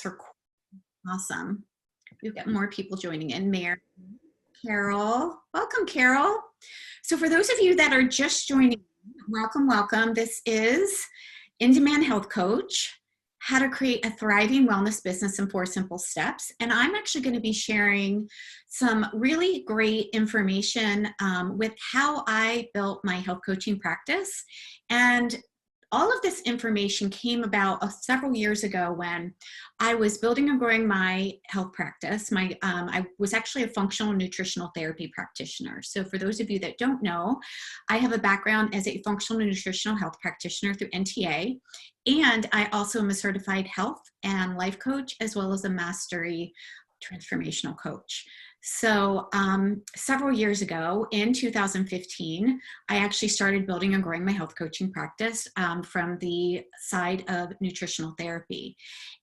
her. Awesome. We've got more people joining in. Mary, Carol. Welcome, Carol. So for those of you that are just joining, welcome, welcome. This is In-Demand Health Coach, how to create a thriving wellness business in 4 simple steps. And I'm actually going to be sharing some really great information with how I built my health coaching practice. And all of this information came about several years ago when I was building and growing my health practice. I was actually a functional nutritional therapy practitioner. So for those of you that don't know, I have a background as a functional nutritional health practitioner through NTA. And I also am a certified health and life coach, as well as a mastery transformational coach. So several years ago, in 2015, I actually started building and growing my health coaching practice from the side of nutritional therapy.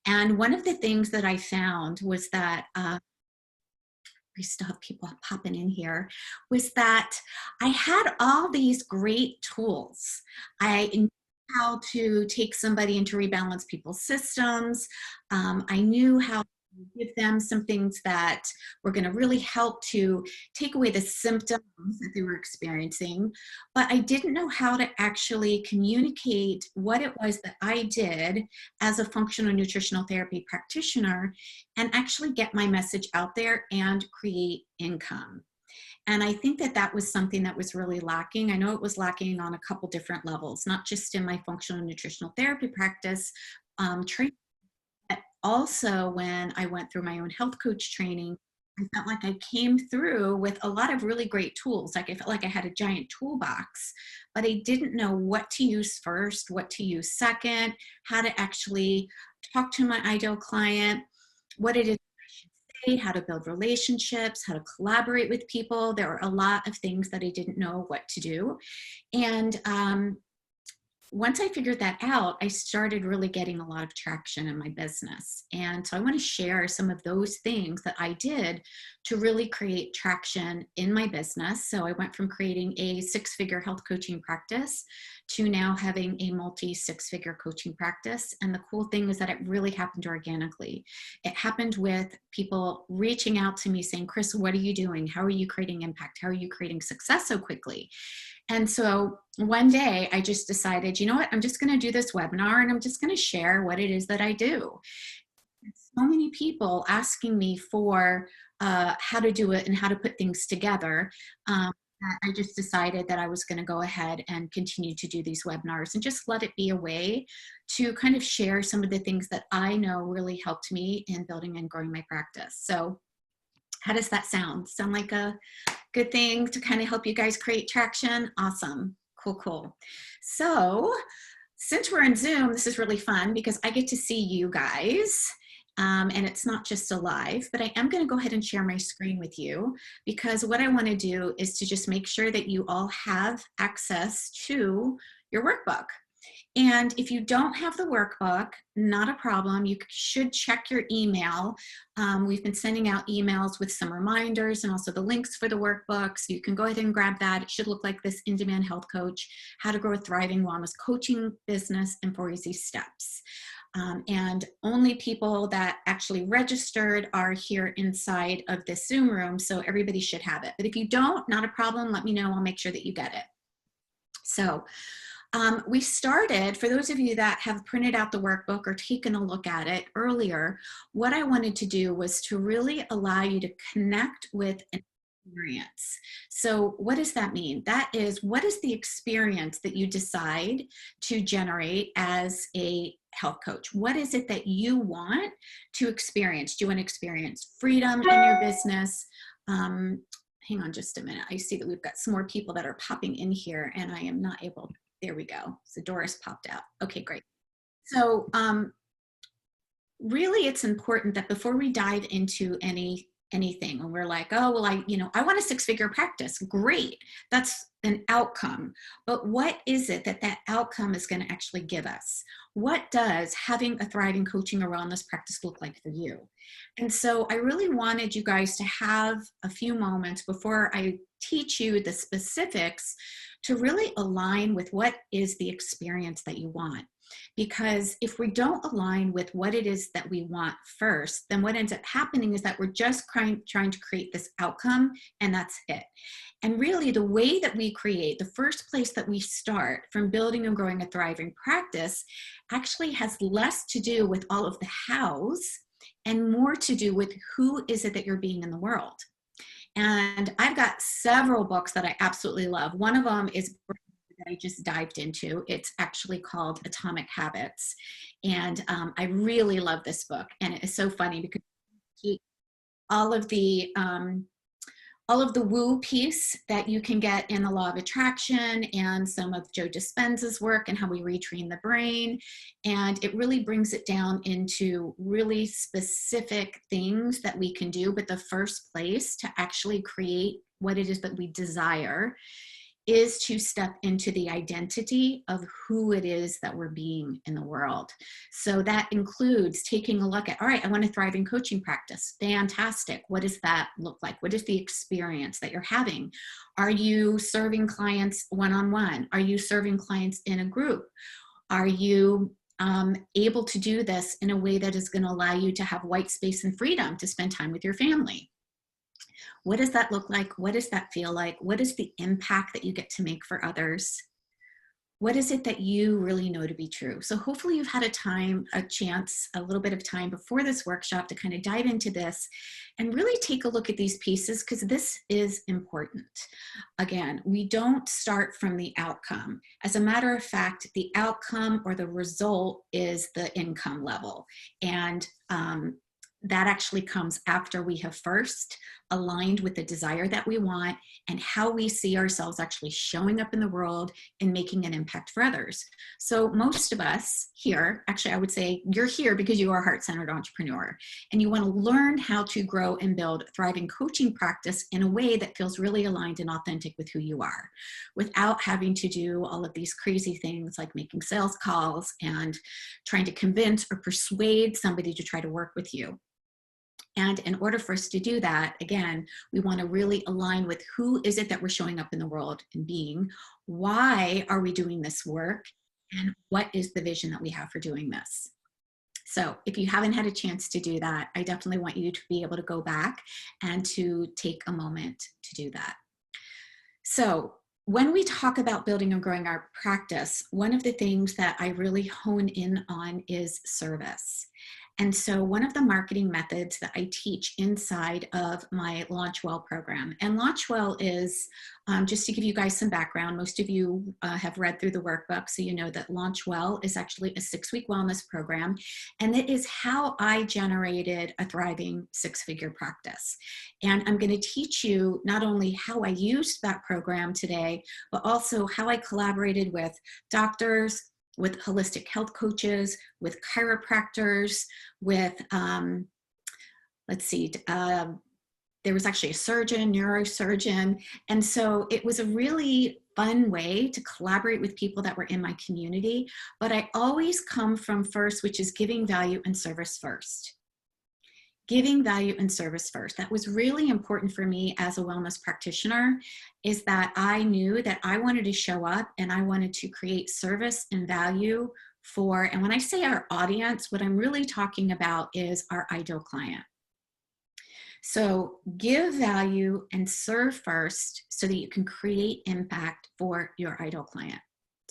And one of the things that I found was that we still have people popping in here, was that I had all these great tools. I knew how to take somebody and to rebalance people's systems. I knew how give them some things that were going to really help to take away the symptoms that they were experiencing. But I didn't know how to actually communicate what it was that I did as a functional nutritional therapy practitioner and actually get my message out there and create income. And I think that that was something that was really lacking. I know it was lacking on a couple different levels, not just in my functional nutritional therapy practice training. Also, when I went through my own health coach training, I felt like I came through with a lot of really great tools. Like I felt like I had a giant toolbox, but I didn't know what to use first, what to use second, how to actually talk to my ideal client, what it is I should say, how to build relationships, how to collaborate with people. There were a lot of things that I didn't know what to do. And once I figured that out, I started really getting a lot of traction in my business. And so I want to share some of those things that I did to really create traction in my business. So I went from creating a 6-figure health coaching practice to now having a multi-6-figure coaching practice. And the cool thing is that it really happened organically. It happened with people reaching out to me saying, Chris, what are you doing? How are you creating impact? How are you creating success so quickly? And so one day I just decided, you know what, I'm just going to do this webinar and I'm just going to share what it is that I do. So many people asking me for how to do it and how to put things together. I just decided that I was going to go ahead and continue to do these webinars and just let it be a way to kind of share some of the things that I know really helped me in building and growing my practice. So how does that sound? Sound like a good thing to kind of help you guys create traction? Awesome. Cool, cool. So since we're in Zoom, this is really fun because I get to see you guys. And it's not just a live, but I am going to go ahead and share my screen with you because what I want to do is to just make sure that you all have access to your workbook. And if you don't have the workbook, not a problem. You should check your email. We've been sending out emails with some reminders and also the links for the workbook. So you can go ahead and grab that. It should look like this: In-Demand Health Coach, How to Grow a Thriving Wellness Coaching Business in 4 Easy Steps. And only people that actually registered are here inside of this Zoom room. So everybody should have it. But if you don't, not a problem. Let me know. I'll make sure that you get it. So we started, for those of you that have printed out the workbook or taken a look at it earlier, what I wanted to do was to really allow you to connect with an experience. So what does that mean? That is, what is the experience that you decide to generate as a health coach? What is it that you want to experience? Do you want to experience freedom in your business? Hang on just a minute. I see that we've got some more people that are popping in here and I am not able to. There we go. So Doris popped out. Okay, great. So really it's important that before we dive into anything, when we're like, oh, well, I want a 6-figure practice. Great. That's an outcome. But what is it that that outcome is going to actually give us? What does having a thriving coaching or wellness practice look like for you? And so I really wanted you guys to have a few moments before I teach you the specifics to really align with what is the experience that you want. Because if we don't align with what it is that we want first, then what ends up happening is that we're just trying to create this outcome, and that's it. And really, the way that we create, the first place that we start from building and growing a thriving practice actually has less to do with all of the hows and more to do with who is it that you're being in the world. And I've got several books that I absolutely love. One of them is that I just dived into. It's actually called Atomic Habits. And I really love this book. And it is so funny because all of the woo piece that you can get in the law of attraction and some of Joe Dispenza's work and how we retrain the brain. And it really brings it down into really specific things that we can do. But the first place to actually create what it is that we desire is to step into the identity of who it is that we're being in the world. So that includes taking a look at, all right, I want a thriving coaching practice. Fantastic. What does that look like? What is the experience that you're having? Are you serving clients one-on-one? Are you serving clients in a group? Are you able to do this in a way that is going to allow you to have white space and freedom to spend time with your family? What does that look like? What does that feel like? What is the impact that you get to make for others? What is it that you really know to be true? So hopefully you've had a chance, a little bit of time before this workshop to kind of dive into this and really take a look at these pieces, because this is important. Again, we don't start from the outcome. As a matter of fact, the outcome or the result is the income level. And that actually comes after we have first aligned with the desire that we want and how we see ourselves actually showing up in the world and making an impact for others. So most of us here, actually I would say you're here because you are a heart-centered entrepreneur and you want to learn how to grow and build a thriving coaching practice in a way that feels really aligned and authentic with who you are, without having to do all of these crazy things like making sales calls and trying to convince or persuade somebody to try to work with you. And in order for us to do that, again, we want to really align with who is it that we're showing up in the world and being, why are we doing this work, and what is the vision that we have for doing this. So if you haven't had a chance to do that, I definitely want you to be able to go back and to take a moment to do that. So when we talk about building and growing our practice, one of the things that I really hone in on is service. And so one of the marketing methods that I teach inside of my Launch Well program, and Launch Well is, just to give you guys some background, most of you have read through the workbook, so you know that Launch Well is actually a 6-week wellness program, and it is how I generated a thriving 6-figure practice. And I'm going to teach you not only how I used that program today, but also how I collaborated with doctors, with holistic health coaches, with chiropractors, with, there was actually a surgeon, neurosurgeon. And so it was a really fun way to collaborate with people that were in my community. But I always come from first, which is giving value and service first. Giving value and service first. That was really important for me as a wellness practitioner, is that I knew that I wanted to show up and I wanted to create service and value for, and when I say our audience, what I'm really talking about is our ideal client. So give value and serve first so that you can create impact for your ideal client.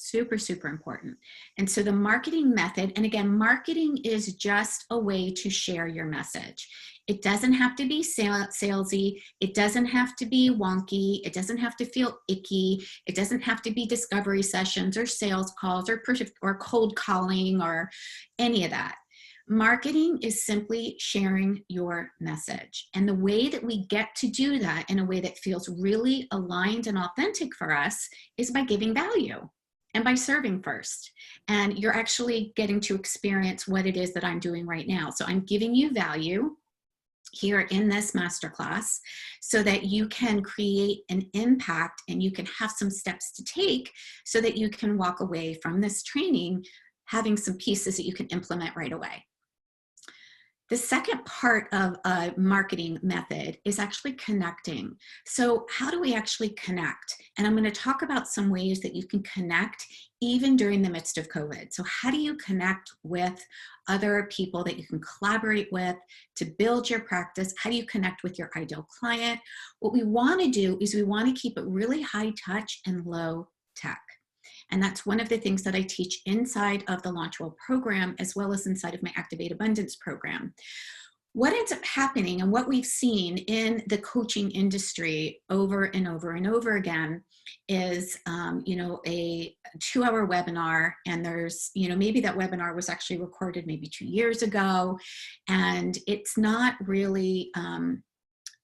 Super, super important. And so the marketing method, and again, marketing is just a way to share your message. It doesn't have to be salesy. It doesn't have to be wonky. It doesn't have to feel icky. It doesn't have to be discovery sessions or sales calls or cold calling or any of that. Marketing is simply sharing your message. And the way that we get to do that in a way that feels really aligned and authentic for us is by giving value. And by serving first. And you're actually getting to experience what it is that I'm doing right now. So I'm giving you value here in this masterclass so that you can create an impact and you can have some steps to take so that you can walk away from this training having some pieces that you can implement right away. The second part of a marketing method is actually connecting. So how do we actually connect? And I'm going to talk about some ways that you can connect even during the midst of COVID. So how do you connect with other people that you can collaborate with to build your practice? How do you connect with your ideal client? What we want to do is we want to keep it really high touch and low tech. And that's one of the things that I teach inside of the Launch Well program, as well as inside of my Activate Abundance program. What ends up happening and what we've seen in the coaching industry over and over and over again is, a 2-hour webinar, and there's, maybe that webinar was actually recorded maybe 2 years ago, and it's not really,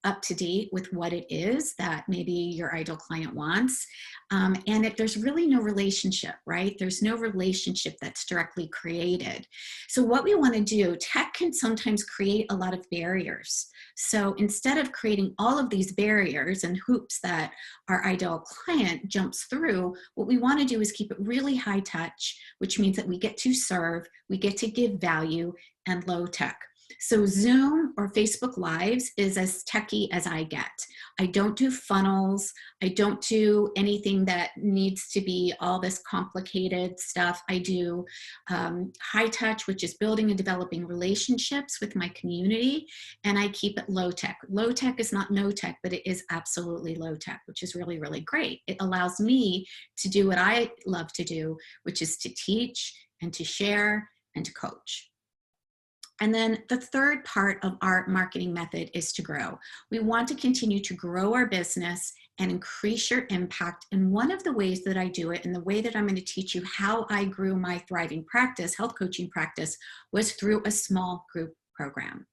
up to date with what it is that maybe your ideal client wants. There's really no relationship, right? There's no relationship that's directly created. So what we want to do, tech can sometimes create a lot of barriers. So instead of creating all of these barriers and hoops that our ideal client jumps through, what we want to do is keep it really high touch, which means that we get to serve, we get to give value, and low tech. So Zoom or Facebook Lives is as techy as I get. I don't do funnels. I don't do anything that needs to be all this complicated stuff. I do high touch, which is building and developing relationships with my community, and I keep it low tech. Low tech is not no tech, but it is absolutely low tech, which is really, really great. It allows me to do what I love to do, which is to teach and to share and to coach. And then the third part of our marketing method is to grow. We want to continue to grow our business and increase your impact. And one of the ways that I do it, and the way that I'm going to teach you how I grew my thriving practice, health coaching practice, was through a small group program.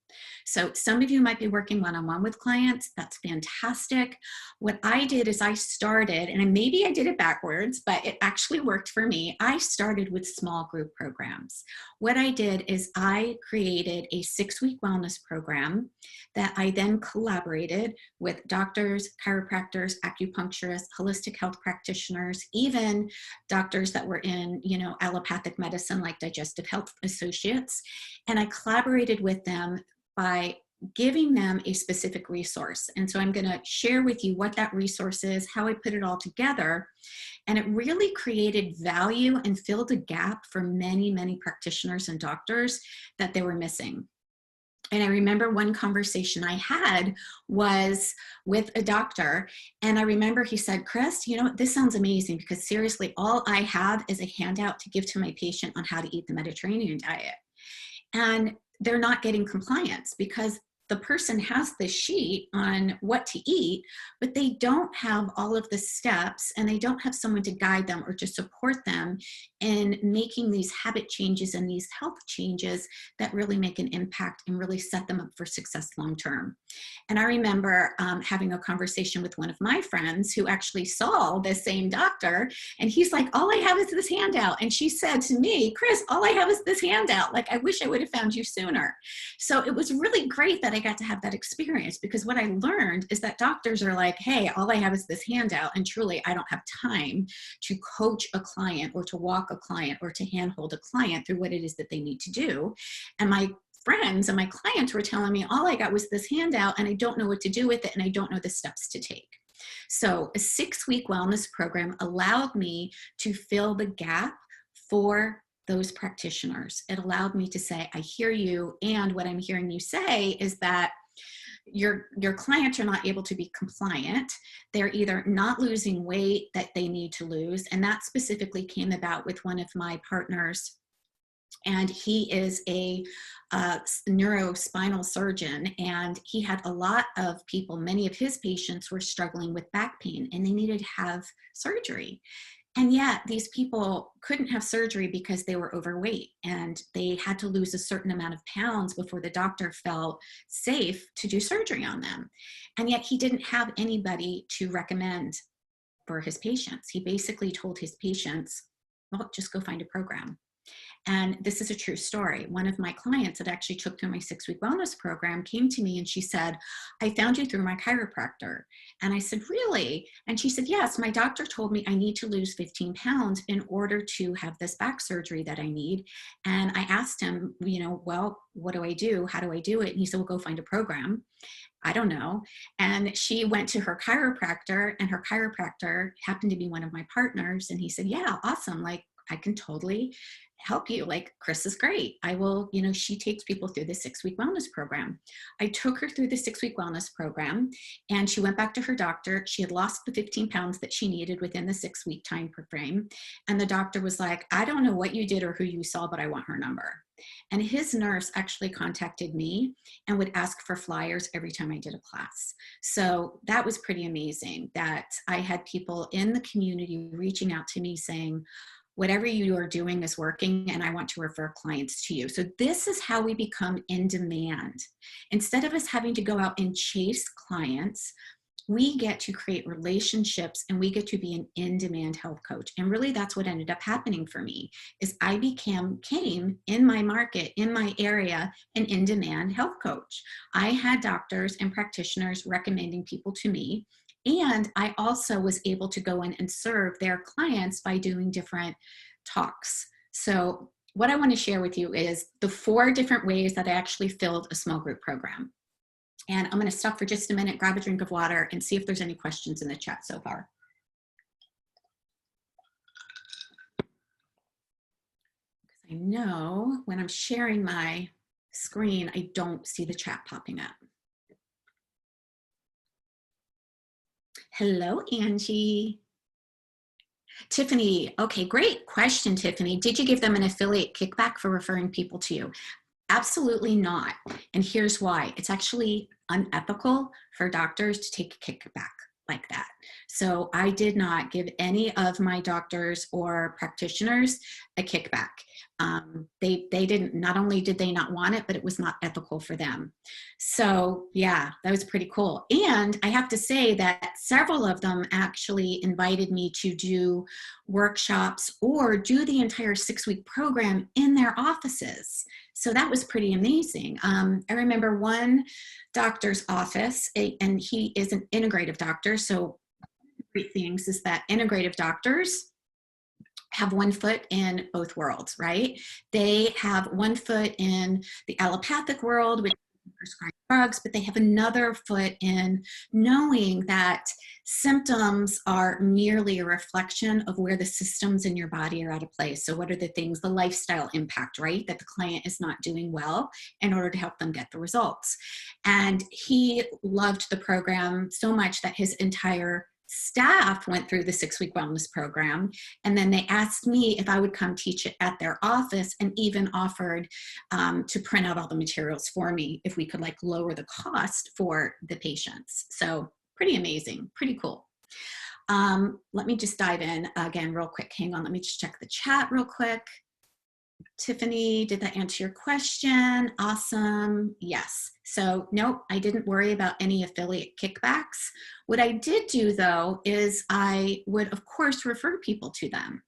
So some of you might be working one-on-one with clients. That's fantastic. What I did is I started, and maybe I did it backwards, but it actually worked for me. I started with small group programs. What I did is I created a 6-week wellness program that I then collaborated with doctors, chiropractors, acupuncturists, holistic health practitioners, even doctors that were in, allopathic medicine like Digestive Health Associates. And I collaborated with them by giving them a specific resource. And so I'm going to share with you what that resource is, how I put it all together. And it really created value and filled a gap for many, many practitioners and doctors that they were missing. And I remember one conversation I had was with a doctor, and I remember he said, Chris, this sounds amazing, because seriously, all I have is a handout to give to my patient on how to eat the Mediterranean diet. And they're not getting compliance because the person has the sheet on what to eat, but they don't have all of the steps, and they don't have someone to guide them or to support them in making these habit changes and these health changes that really make an impact and really set them up for success long term. And I remember having a conversation with one of my friends who actually saw the same doctor, and he's like, all I have is this handout. And she said to me, Chris, all I have is this handout. Like, I wish I would have found you sooner. So it was really great that I got to have that experience, because what I learned is that doctors are like, hey, all I have is this handout, and truly I don't have time to coach a client or to walk a client or to handhold a client through what it is that they need to do. And my friends and my clients were telling me, all I got was this handout, and I don't know what to do with it, and I don't know the steps to take. So a 6-week wellness program allowed me to fill the gap for those practitioners. It allowed me to say, I hear you, and what I'm hearing you say is that your clients are not able to be compliant. They're either not losing weight that they need to lose, and that specifically came about with one of my partners, and he is a neurospinal surgeon, and he had a lot of people, many of his patients were struggling with back pain, and they needed to have surgery. And yet these people couldn't have surgery because they were overweight, and they had to lose a certain amount of pounds before the doctor felt safe to do surgery on them. And yet he didn't have anybody to recommend for his patients. He basically told his patients, well, just go find a program. And this is a true story. One of my clients that actually took through my 6-week wellness program came to me and she said, I found you through my chiropractor. And I said, really? And she said, yes, my doctor told me I need to lose 15 pounds in order to have this back surgery that I need. And I asked him, well, what do I do? How do I do it? And he said, well, go find a program. I don't know. And she went to her chiropractor, and her chiropractor happened to be one of my partners. And he said, yeah, awesome. Like, I can totally help you. Like, Chris is great. I will, she takes people through the 6-week wellness program. I took her through the 6-week wellness program, and she went back to her doctor. She had lost the 15 pounds that she needed within the 6-week time frame. And the doctor was like, I don't know what you did or who you saw, but I want her number. And his nurse actually contacted me and would ask for flyers every time I did a class. So that was pretty amazing that I had people in the community reaching out to me saying, whatever you are doing is working, and I want to refer clients to you. So this is how we become in demand. Instead of us having to go out and chase clients, we get to create relationships, and we get to be an in-demand health coach. And really that's what ended up happening for me, is I came in my market, in my area, an in-demand health coach. I had doctors and practitioners recommending people to me. And I also was able to go in and serve their clients by doing different talks. So what I want to share with you is the 4 different ways that I actually filled a small group program. And I'm going to stop for just a minute, grab a drink of water, and see if there's any questions in the chat so far. Because I know when I'm sharing my screen, I don't see the chat popping up. Hello, Angie. Tiffany, okay, great question, Tiffany. Did you give them an affiliate kickback for referring people to you? Absolutely not. And here's why. It's actually unethical for doctors to take a kickback like that. So I did not give any of my doctors or practitioners a kickback. They didn't, not only did they not want it, but it was not ethical for them. So yeah, that was pretty cool. And I have to say that several of them actually invited me to do workshops or do the entire 6-week program in their offices. So that was pretty amazing. I remember one doctor's office, and he is an integrative doctor. So great things is that integrative doctors have one foot in both worlds, right? They have one foot in the allopathic world, which prescribe drugs, but they have another foot in knowing that symptoms are merely a reflection of where the systems in your body are out of place. So what are the things, the lifestyle impact, right? That the client is not doing well in order to help them get the results. And he loved the program so much that his entire staff went through the 6-week wellness program. And then they asked me if I would come teach it at their office, and even offered to print out all the materials for me if we could like lower the cost for the patients. So pretty amazing, pretty cool. Let me just dive in again real quick. Hang on, let me just check the chat real quick. Tiffany, did that answer your question? Awesome. Yes. So nope, I didn't worry about any affiliate kickbacks. What I did do though, is I would of course refer people to them.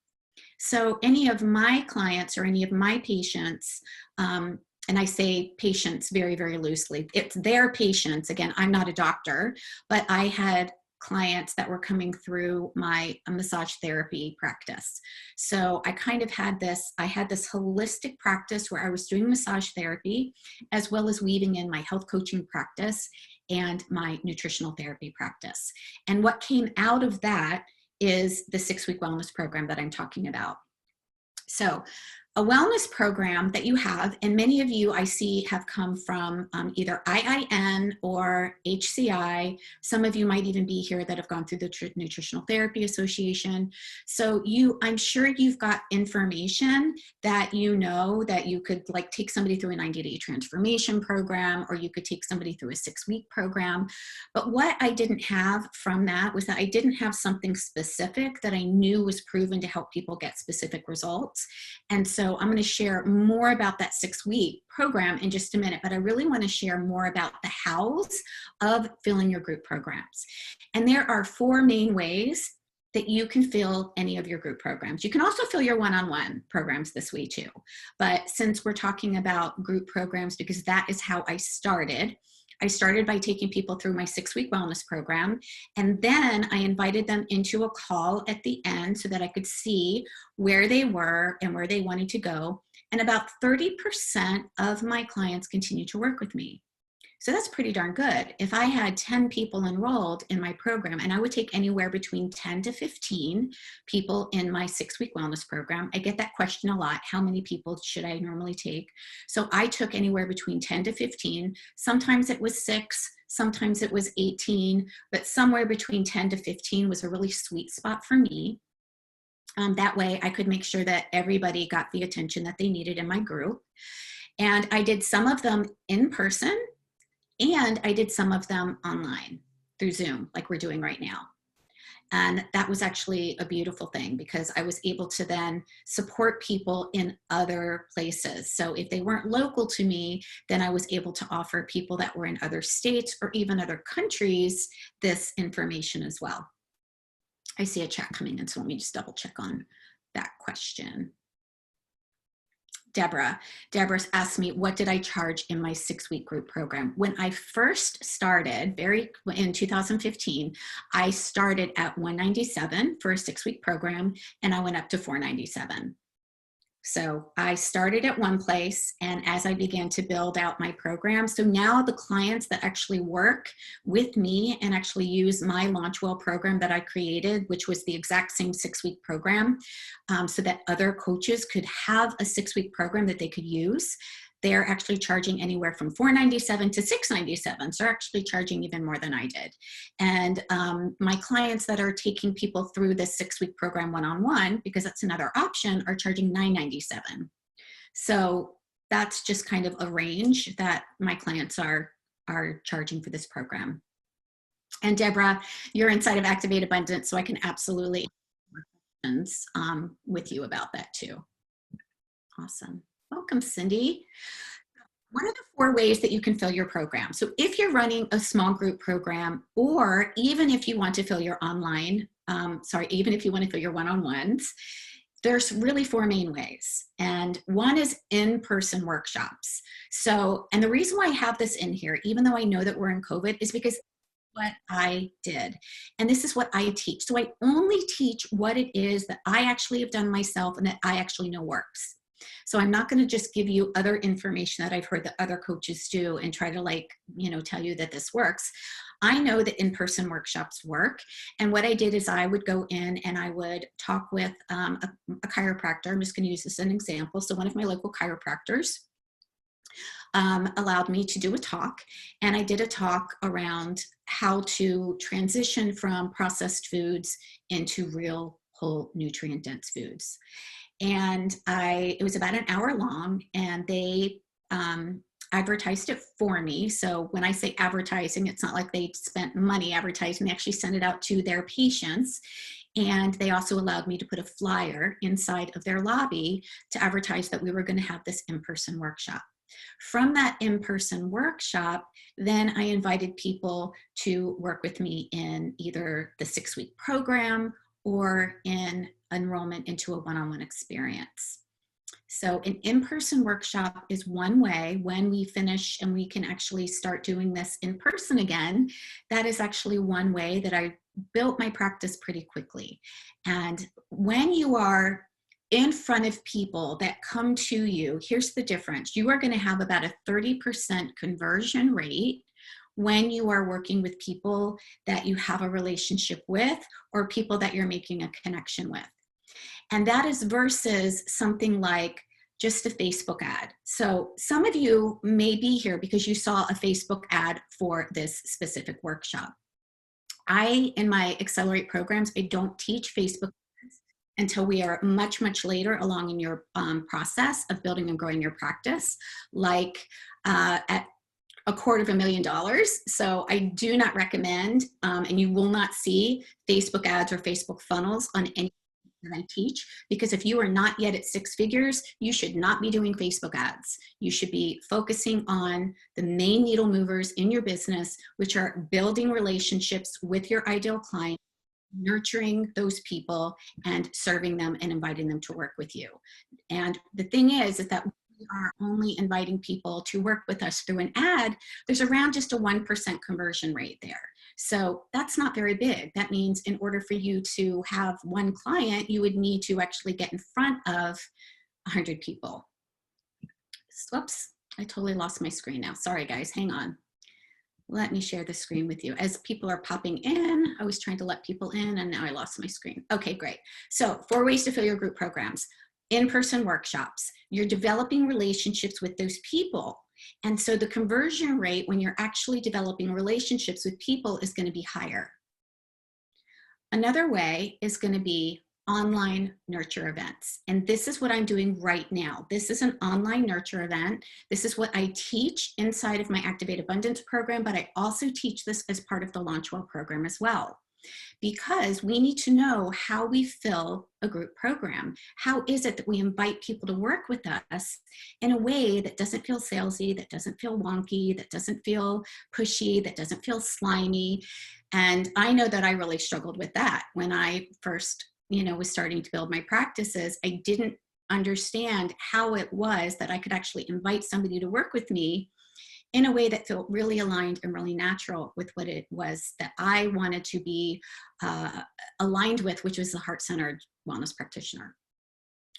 So any of my clients or any of my patients, and I say patients very, very loosely, it's their patients. Again, I'm not a doctor, but I had clients that were coming through my massage therapy practice. So I kind of had this, holistic practice where I was doing massage therapy, as well as weaving in my health coaching practice and my nutritional therapy practice. And what came out of that is the 6-week wellness program that I'm talking about. So a wellness program that you have, and many of you I see have come from either IIN or HCI. Some of you might even be here that have gone through the Nutritional Therapy Association. So I'm sure you've got information that you know that you could like take somebody through a 90-day transformation program, or you could take somebody through a 6-week program. But what I didn't have from that was that I didn't have something specific that I knew was proven to help people get specific results. And so I'm going to share more about that 6-week program in just a minute, but I really want to share more about the hows of filling your group programs. And there are 4 main ways that you can fill any of your group programs. You can also fill your one-on-one programs this way too. But since we're talking about group programs, because that is how I started by taking people through my 6-week wellness program. And then I invited them into a call at the end so that I could see where they were and where they wanted to go. And about 30% of my clients continue to work with me. So that's pretty darn good. If I had 10 people enrolled in my program, and I would take anywhere between 10 to 15 people in my 6-week wellness program. I get that question a lot. How many people should I normally take? So I took anywhere between 10 to 15. Sometimes it was 6, sometimes it was 18, but somewhere between 10 to 15 was a really sweet spot for me. That way I could make sure that everybody got the attention that they needed in my group. And I did some of them in person, and I did some of them online through Zoom, like we're doing right now. And that was actually a beautiful thing because I was able to then support people in other places. So if they weren't local to me, then I was able to offer people that were in other states or even other countries this information as well. I see a chat coming in, so let me just double check on that question. Deborah's asked me, what did I charge in my 6-week group program? When I first started, in 2015, I started at $197 for a 6-week program, and I went up to $497. So I started at one place, and as I began to build out my program, so now the clients that actually work with me and actually use my Launchwell program that I created, which was the exact same 6-week program, so that other coaches could have a 6-week program that they could use, they're actually charging anywhere from $497 to $697. So they're actually charging even more than I did. And my clients that are taking people through this 6-week program one-on-one, because that's another option, are charging $997. So that's just kind of a range that my clients are charging for this program. And Deborah, you're inside of Activate Abundance, so I can absolutely questions with you about that too. Awesome. Welcome, Cindy. One of the 4 ways that you can fill your program. So if you're running a small group program, or even if you want to fill your online, even if you want to fill your one-on-ones, there's really 4 main ways. And one is in-person workshops. So, and the reason why I have this in here, even though I know that we're in COVID, is because what I did. And this is what I teach. So I only teach what it is that I actually have done myself and that I actually know works. So I'm not going to just give you other information that I've heard that other coaches do and try to tell you that this works. I know that in-person workshops work. And what I did is I would go in and I would talk with a chiropractor. I'm just going to use this as an example. So one of my local chiropractors allowed me to do a talk, and I did a talk around how to transition from processed foods into real, whole, nutrient-dense foods. And it was about an hour long, and they advertised it for me. So when I say advertising, it's not like they spent money advertising. They actually sent it out to their patients. And they also allowed me to put a flyer inside of their lobby to advertise that we were going to have this in-person workshop. From that in-person workshop, then I invited people to work with me in either the 6-week program or in enrollment into a one-on-one experience. So an in-person workshop is one way. When we finish and we can actually start doing this in person again, that is actually one way that I built my practice pretty quickly. And when you are in front of people that come to you, here's the difference. You are going to have about a 30% conversion rate when you are working with people that you have a relationship with or people that you're making a connection with. And that is versus something like just a Facebook ad. So some of you may be here because you saw a Facebook ad for this specific workshop. In my Accelerate programs, I don't teach Facebook ads until we are much, much later along in your process of building and growing your practice, like at $250,000. So I do not recommend, and you will not see Facebook ads or Facebook funnels on any that I teach, because if you are not yet at 6 figures, you should not be doing Facebook ads. You should be focusing on the main needle movers in your business, which are building relationships with your ideal client, nurturing those people and serving them and inviting them to work with you. And the thing is that we are only inviting people to work with us through an ad. There's around just a 1% conversion rate there. So that's not very big. That means in order for you to have one client, you would need to actually get in front of 100 people. Whoops, I totally lost my screen now. Sorry guys, hang on. Let me share the screen with you. As people are popping in, I was trying to let people in and now I lost my screen. Okay, great. So 4 ways to fill your group programs. In-person workshops. You're developing relationships with those people. And so the conversion rate when you're actually developing relationships with people is going to be higher. Another way is going to be online nurture events. And this is what I'm doing right now. This is an online nurture event. This is what I teach inside of my Activate Abundance program, but I also teach this as part of the Launch Well program as well. Because we need to know how we fill a group program. How is it that we invite people to work with us in a way that doesn't feel salesy, that doesn't feel wonky, that doesn't feel pushy, that doesn't feel slimy. And I know that I really struggled with that when I first was starting to build my practices. I didn't understand how it was that I could actually invite somebody to work with me in a way that felt really aligned and really natural with what it was that I wanted to be aligned with, which was the heart-centered wellness practitioner.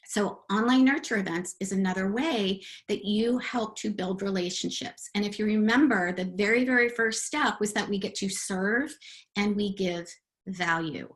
So online nurture events is another way that you help to build relationships. And if you remember, the very, very first step was that we get to serve and we give value.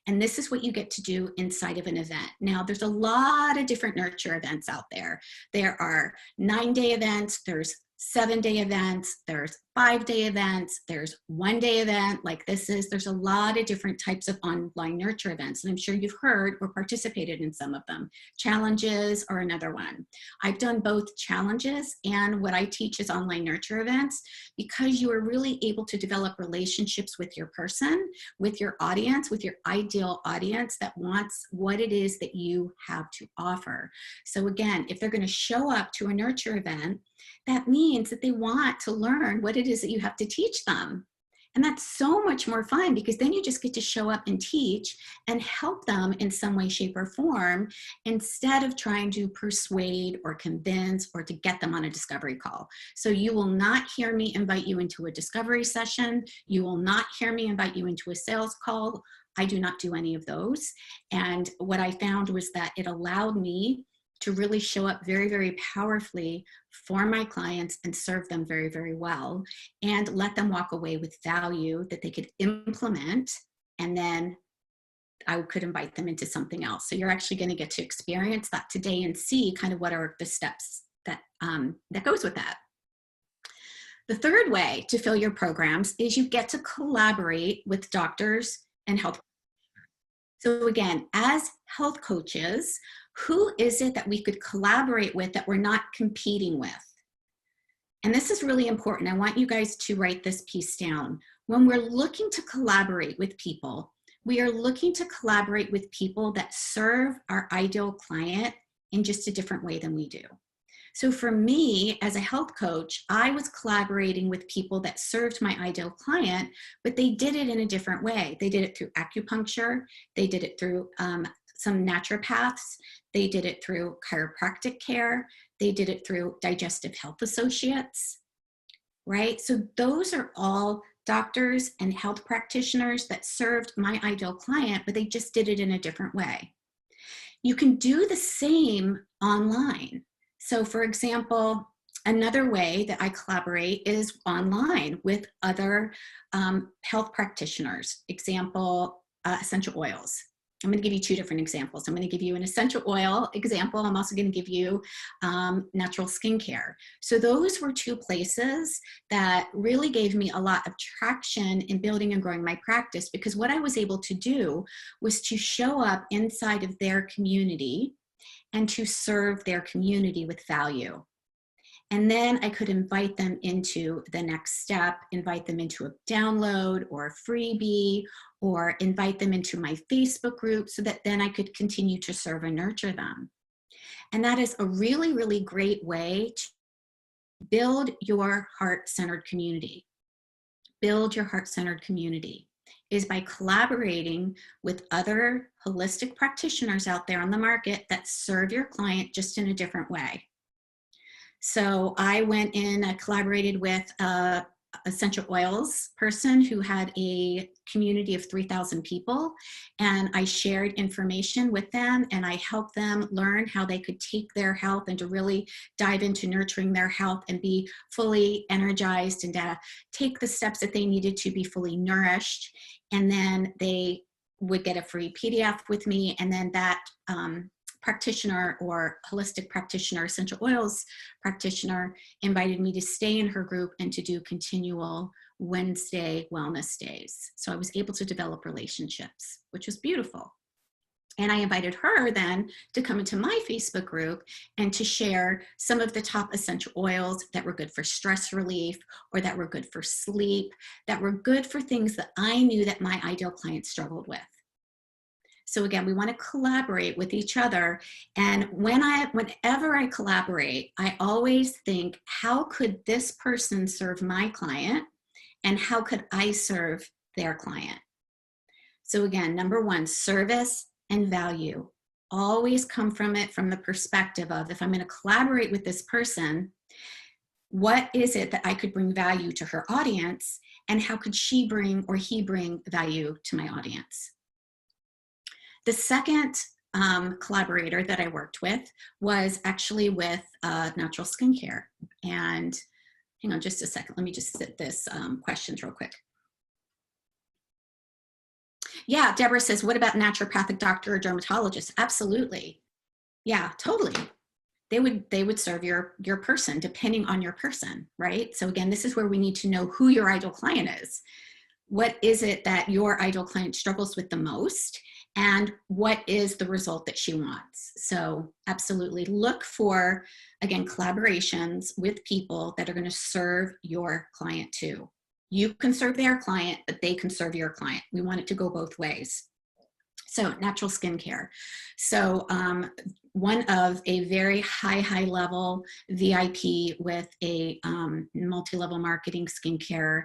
And this is what you get to do inside of an event. Now, there's a lot of different nurture events out there. There are 9-day events, there's 7-day events, there's 5-day events, there's 1-day event like this is. There's a lot of different types of online nurture events, and I'm sure you've heard or participated in some of them. Challenges are another one. I've done both challenges and what I teach is online nurture events because you are really able to develop relationships with your person, with your audience, with your ideal audience that wants what it is that you have to offer. So again, if they're going to show up to a nurture event, that means that they want to learn what it is that you have to teach them. And that's so much more fun because then you just get to show up and teach and help them in some way, shape, or form instead of trying to persuade or convince or to get them on a discovery call. So you will not hear me invite you into a discovery session. You will not hear me invite you into a sales call. I do not do any of those. And what I found was that it allowed me to really show up very, very powerfully for my clients and serve them very, very well and let them walk away with value that they could implement, and then I could invite them into something else. So you're actually going to get to experience that today and see kind of what are the steps that, that goes with that. The third way to fill your programs is you get to collaborate with doctors and health. So again, as health coaches, who is it that we could collaborate with that we're not competing with? And this is really important. I want you guys to write this piece down. When we're looking to collaborate with people, we are looking to collaborate with people that serve our ideal client in just a different way than we do. So for me, as a health coach, I was collaborating with people that served my ideal client, but they did it in a different way. They did it through acupuncture. They did it through some naturopaths. They did it through chiropractic care. They did it through digestive health associates, right? So those are all doctors and health practitioners that served my ideal client, but they just did it in a different way. You can do the same online. So for example, another way that I collaborate is online with other health practitioners. Example, essential oils. I'm going to give you 2 different examples. I'm going to give you an essential oil example. I'm also going to give you natural skincare. So those were 2 places that really gave me a lot of traction in building and growing my practice, because what I was able to do was to show up inside of their community and to serve their community with value. And then I could invite them into the next step, invite them into a download or a freebie, or invite them into my Facebook group so that then I could continue to serve and nurture them. And that is a really, really great way to build your heart-centered community. Build your heart-centered community. is by collaborating with other holistic practitioners out there on the market that serve your client just in a different way. So I went in, I collaborated with a essential oils person who had a community of 3,000 people, and I shared information with them, and I helped them learn how they could take their health and to really dive into nurturing their health and be fully energized and to take the steps that they needed to be fully nourished. And then they would get a free PDF with me, and then that practitioner or holistic practitioner, essential oils practitioner, invited me to stay in her group and to do continual Wednesday wellness days. So I was able to develop relationships, which was beautiful. And I invited her then to come into my Facebook group and to share some of the top essential oils that were good for stress relief, or that were good for sleep, that were good for things that I knew that my ideal client struggled with. So again, we want to collaborate with each other. And whenever I collaborate, I always think, how could this person serve my client? And how could I serve their client? So again, number one, service and value. Always come from the perspective of, if I'm going to collaborate with this person, what is it that I could bring value to her audience? And how could she bring or he bring value to my audience? The second collaborator that I worked with was actually with Natural Skincare. And hang on just a second. Let me just sit this questions real quick. Yeah, Deborah says, what about naturopathic doctor or dermatologist? Absolutely. Yeah, totally. They would serve your person depending on your person, right? So again, this is where we need to know who your ideal client is. What is it that your ideal client struggles with the most? And what is the result that she wants? So absolutely look for, again, collaborations with people that are going to serve your client too. You can serve their client, but they can serve your client. We want it to go both ways. So Natural Skincare. So one of a very high level VIP with a multi-level marketing skincare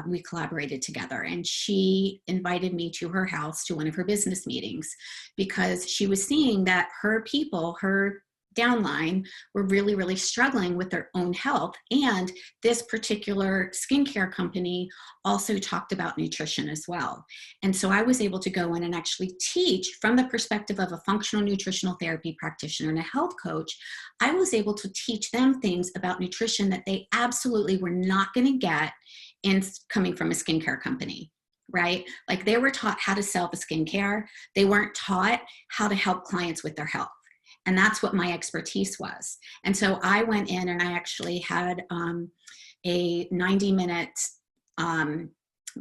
we collaborated together, and she invited me to her house to one of her business meetings because she was seeing that her people, her downline, were really struggling with their own health. And this particular skincare company also talked about nutrition as well. And so I was able to go in and actually teach from the perspective of a functional nutritional therapy practitioner and a health coach. I was able to teach them things about nutrition that they absolutely were not going to get in coming from a skincare company. Right? Like, they were taught how to sell the skincare. They weren't taught how to help clients with their health. And that's what my expertise was. And so I went in and I actually had a 90-minute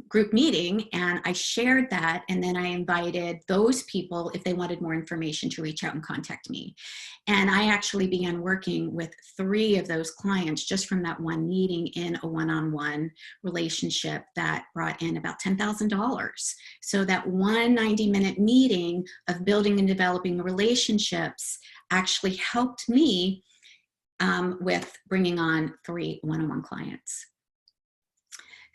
group meeting, and I shared that. And then I invited those people, if they wanted more information, to reach out and contact me. And I actually began working with 3 of those clients just from that one meeting in a one-on-one relationship that brought in about $10,000. So that one 90-minute meeting of building and developing relationships actually helped me with bringing on 3 one-on-one clients.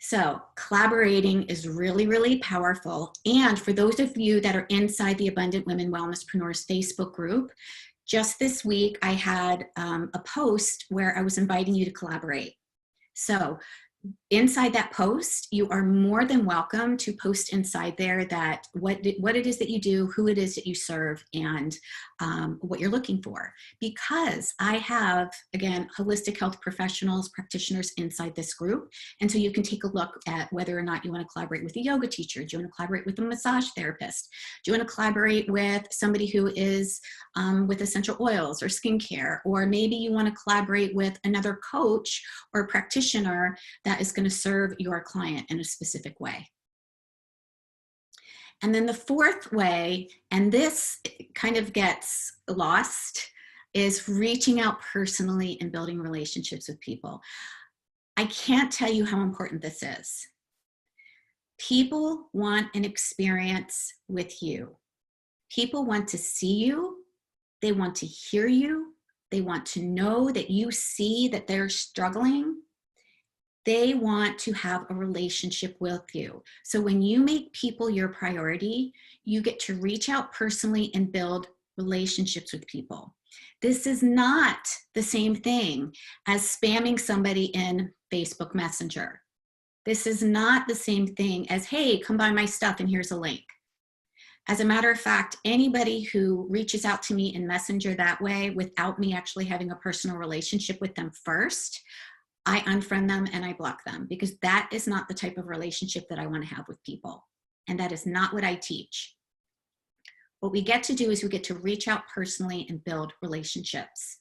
So collaborating is really powerful. And for those of you that are inside the Abundant Women Wellnesspreneurs Facebook group, just this week I had a post where I was inviting you to collaborate. So inside that post, you are more than welcome to post inside there that what it is that you do, who it is that you serve, and what you're looking for. Because I have, again, holistic health professionals, practitioners inside this group. And so you can take a look at whether or not you want to collaborate with a yoga teacher. Do you want to collaborate with a massage therapist? Do you want to collaborate with somebody who is with essential oils or skincare? Or maybe you want to collaborate with another coach or practitioner that is going to serve your client in a specific way. And then the fourth way, and this kind of gets lost, is reaching out personally and building relationships with people. I can't tell you how important this is. People want an experience with you. People want to see you. They want to hear you. They want to know that you see that they're struggling. They want to have a relationship with you. So when you make people your priority, you get to reach out personally and build relationships with people. This is not the same thing as spamming somebody in Facebook Messenger. This is not the same thing as, hey, come buy my stuff and here's a link. As a matter of fact, anybody who reaches out to me in Messenger that way without me actually having a personal relationship with them first, I unfriend them and I block them, because that is not the type of relationship that I want to have with people. And that is not what I teach. What we get to do is we get to reach out personally and build relationships.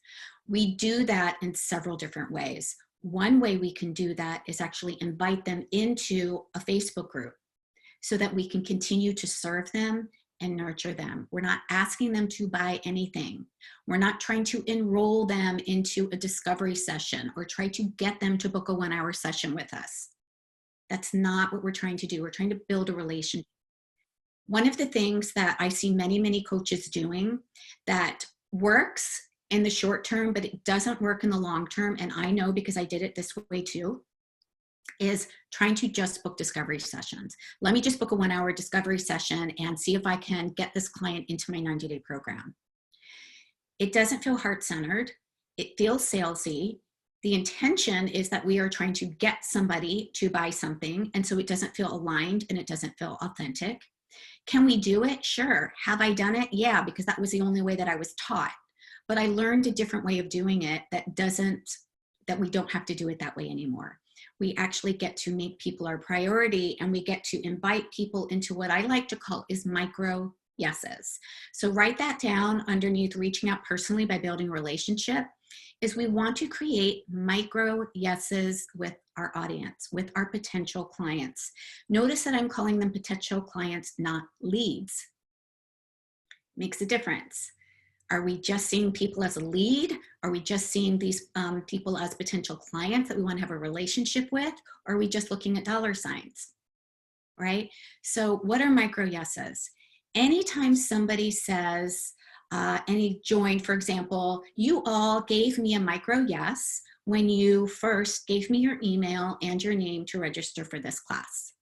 We do that in several different ways. One way we can do that is actually invite them into a Facebook group so that we can continue to serve them and nurture them. We're not asking them to buy anything. We're not trying to enroll them into a discovery session or try to get them to book a 1-hour session with us. That's not what we're trying to do. We're trying to build a relationship. One of the things that I see many, many coaches doing that works in the short term, but it doesn't work in the long term, and I know because I did it this way too, is trying to just book discovery sessions. Let me just book a 1-hour discovery session and see if I can get this client into my 90-day program. It doesn't feel heart-centered. It feels salesy. The intention is that we are trying to get somebody to buy something, and so it doesn't feel aligned and it doesn't feel authentic. Can we do it? Sure. Have I done it? Yeah, because that was the only way that I was taught. But I learned a different way of doing it that we don't have to do it that way anymore. We actually get to make people our priority, and we get to invite people into what I like to call is micro yeses. So write that down underneath reaching out personally by building a relationship, is we want to create micro yeses with our audience, with our potential clients. Notice that I'm calling them potential clients, not leads. Makes a difference. Are we just seeing people as a lead? Are we just seeing these people as potential clients that we want to have a relationship with? Or are we just looking at dollar signs, right? So what are micro yeses? Anytime somebody says, any joined, for example, you all gave me a micro yes when you first gave me your email and your name to register for this class.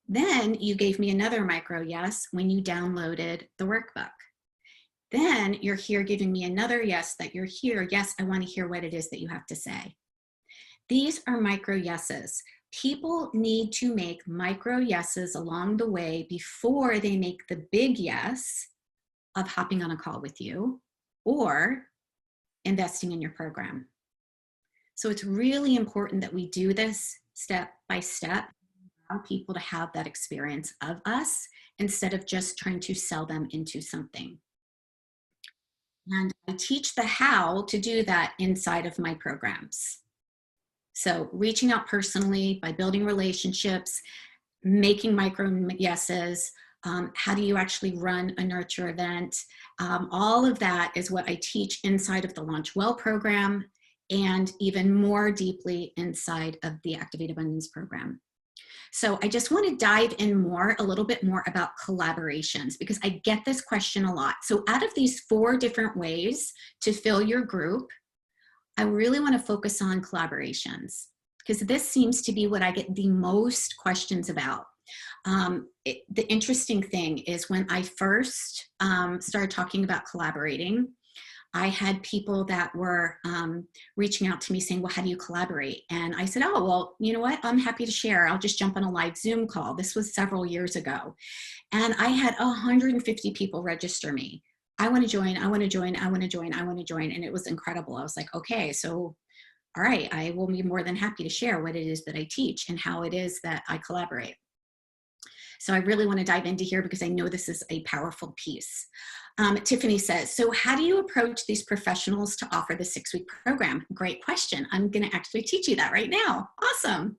Then you gave me another micro yes when you downloaded the workbook. Then you're here giving me another yes that you're here. Yes, I want to hear what it is that you have to say. These are micro yeses. People need to make micro yeses along the way before they make the big yes of hopping on a call with you or investing in your program. So it's really important that we do this step by step, allow people to have that experience of us instead of just trying to sell them into something. And I teach the how to do that inside of my programs. So reaching out personally by building relationships, making micro yeses, how do you actually run a nurture event? All of that is what I teach inside of the Launch Well program and even more deeply inside of the Activate Abundance program. So I just want to dive in a little bit more about collaborations, because I get this question a lot. So out of these 4 different ways to fill your group, I really want to focus on collaborations, because this seems to be what I get the most questions about. The interesting thing is when I first started talking about collaborating, I had people that were reaching out to me saying, well, how do you collaborate? And I said, oh, well, you know what? I'm happy to share. I'll just jump on a live Zoom call. This was several years ago. And I had 150 people register me. I want to join, I want to join, I want to join, I want to join. And it was incredible. I was like, okay, so, all right, I will be more than happy to share what it is that I teach and how it is that I collaborate. So I really want to dive into here because I know this is a powerful piece. Tiffany says, so how do you approach these professionals to offer the 6-week program? Great question. I'm going to actually teach you that right now. Awesome.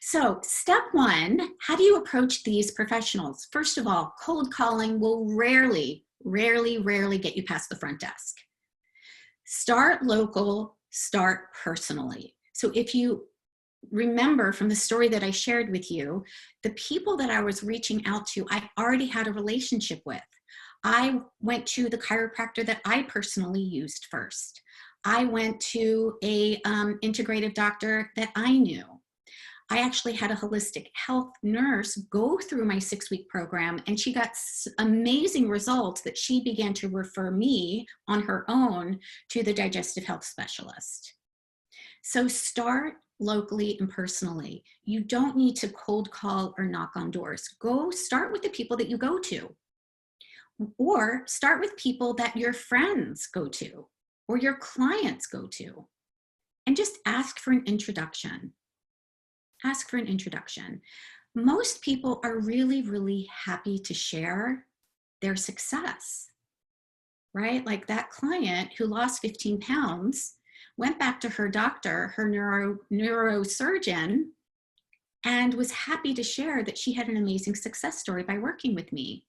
So step 1, how do you approach these professionals? First of all, cold calling will rarely get you past the front desk. Start local, start personally. So if you remember from the story that I shared with you, the people that I was reaching out to, I already had a relationship with. I went to the chiropractor that I personally used first. I went to a integrative doctor that I knew. I actually had a holistic health nurse go through my 6-week program, and she got amazing results that she began to refer me on her own to the digestive health specialist. So start locally and personally. You don't need to cold call or knock on doors. Go start with the people that you go to, or start with people that your friends go to or your clients go to, and just ask for an introduction. Ask for an introduction. Most people are really, really happy to share their success, right? Like that client who lost 15 pounds went back to her doctor, her neurosurgeon, and was happy to share that she had an amazing success story by working with me.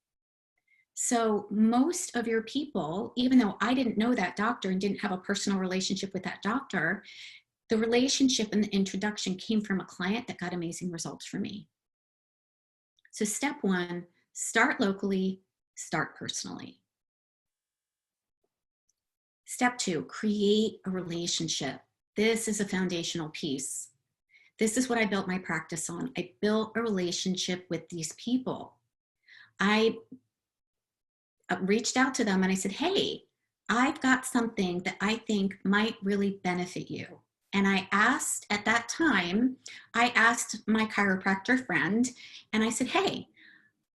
So most of your people, even though I didn't know that doctor and didn't have a personal relationship with that doctor, the relationship and the introduction came from a client that got amazing results for me. So step 1, start locally, start personally. Step 2, create a relationship. This is a foundational piece. This is what I built my practice on. I built a relationship with these people. I reached out to them and I said, hey, I've got something that I think might really benefit you. And I asked, at that time, I asked my chiropractor friend, and I said, hey,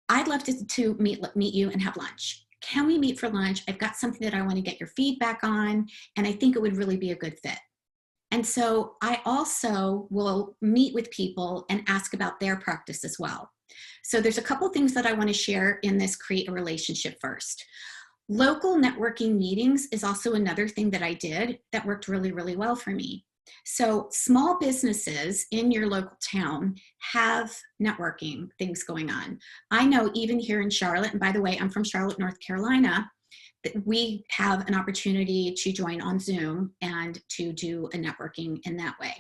I'd love to meet you and have lunch. Can we meet for lunch? I've got something that I want to get your feedback on, and I think it would really be a good fit. And so I also will meet with people and ask about their practice as well. So there's a couple things that I want to share in this create a relationship first. Local networking meetings is also another thing that I did that worked really, really well for me. So small businesses in your local town have networking things going on. I know even here in Charlotte, and by the way, I'm from Charlotte, North Carolina, that we have an opportunity to join on Zoom and to do a networking in that way.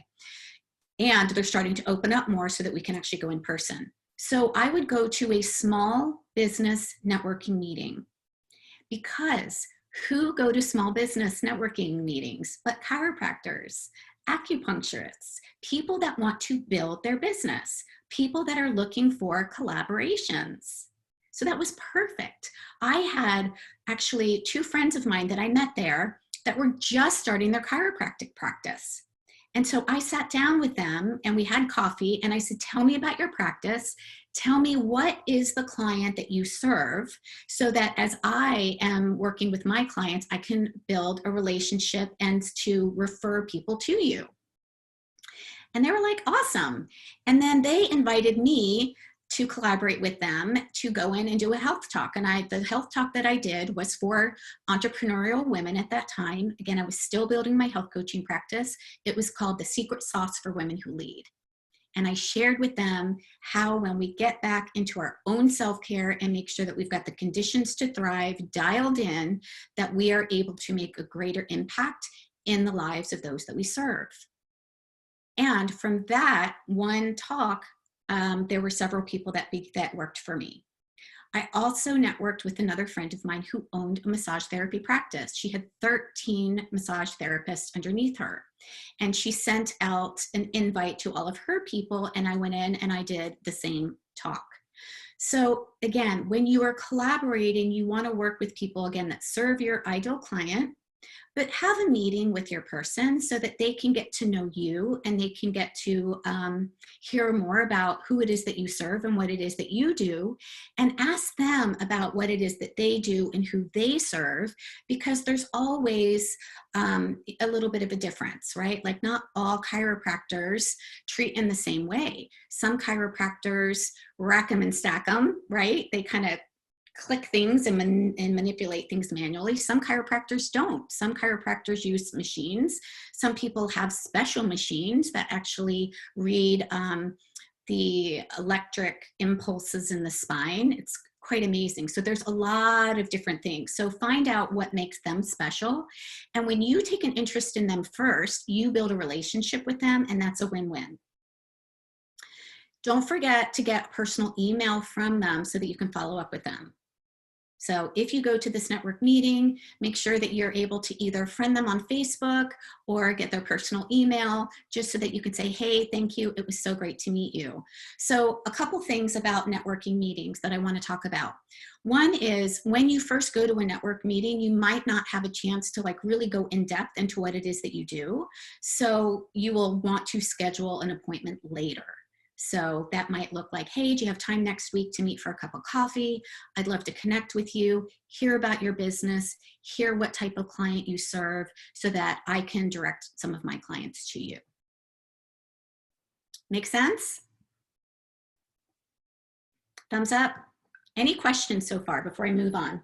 And they're starting to open up more so that we can actually go in person. So I would go to a small business networking meeting, because who go to small business networking meetings but chiropractors, acupuncturists, people that want to build their business, people that are looking for collaborations. So that was perfect. I had actually 2 friends of mine that I met there that were just starting their chiropractic practice. And so I sat down with them and we had coffee, and I said, tell me about your practice. Tell me what is the client that you serve, so that as I am working with my clients, I can build a relationship and to refer people to you. And they were like, awesome. And then they invited me to collaborate with them to go in and do a health talk. And the health talk that I did was for entrepreneurial women at that time. Again, I was still building my health coaching practice. It was called The Secret Sauce for Women Who Lead. And I shared with them how when we get back into our own self-care and make sure that we've got the conditions to thrive dialed in, that we are able to make a greater impact in the lives of those that we serve. And from that one talk, there were several people that worked for me. I also networked with another friend of mine who owned a massage therapy practice. She had 13 massage therapists underneath her. And she sent out an invite to all of her people, and I went in and I did the same talk. So again, when you are collaborating, you want to work with people, again, that serve your ideal client, but have a meeting with your person so that they can get to know you and they can get to hear more about who it is that you serve and what it is that you do, and ask them about what it is that they do and who they serve, because there's always a little bit of a difference, right? Like not all chiropractors treat in the same way. Some chiropractors rack them and stack them, right? They kind of click things and manipulate things manually. Some chiropractors don't. Some chiropractors use machines. Some people have special machines that actually read the electric impulses in the spine. It's quite amazing. So there's a lot of different things. So find out what makes them special. And when you take an interest in them first, you build a relationship with them, and that's a win-win. Don't forget to get a personal email from them so that you can follow up with them. So if you go to this network meeting, make sure that you're able to either friend them on Facebook or get their personal email, just so that you can say, hey, thank you. It was so great to meet you. So a couple things about networking meetings that I want to talk about. One is when you first go to a network meeting, you might not have a chance to like really go in depth into what it is that you do. So you will want to schedule an appointment later. So that might look like, hey, do you have time next week to meet for a cup of coffee? I'd love to connect with you, hear about your business, hear what type of client you serve, so that I can direct some of my clients to you. Make sense? Thumbs up. Any questions so far before I move on?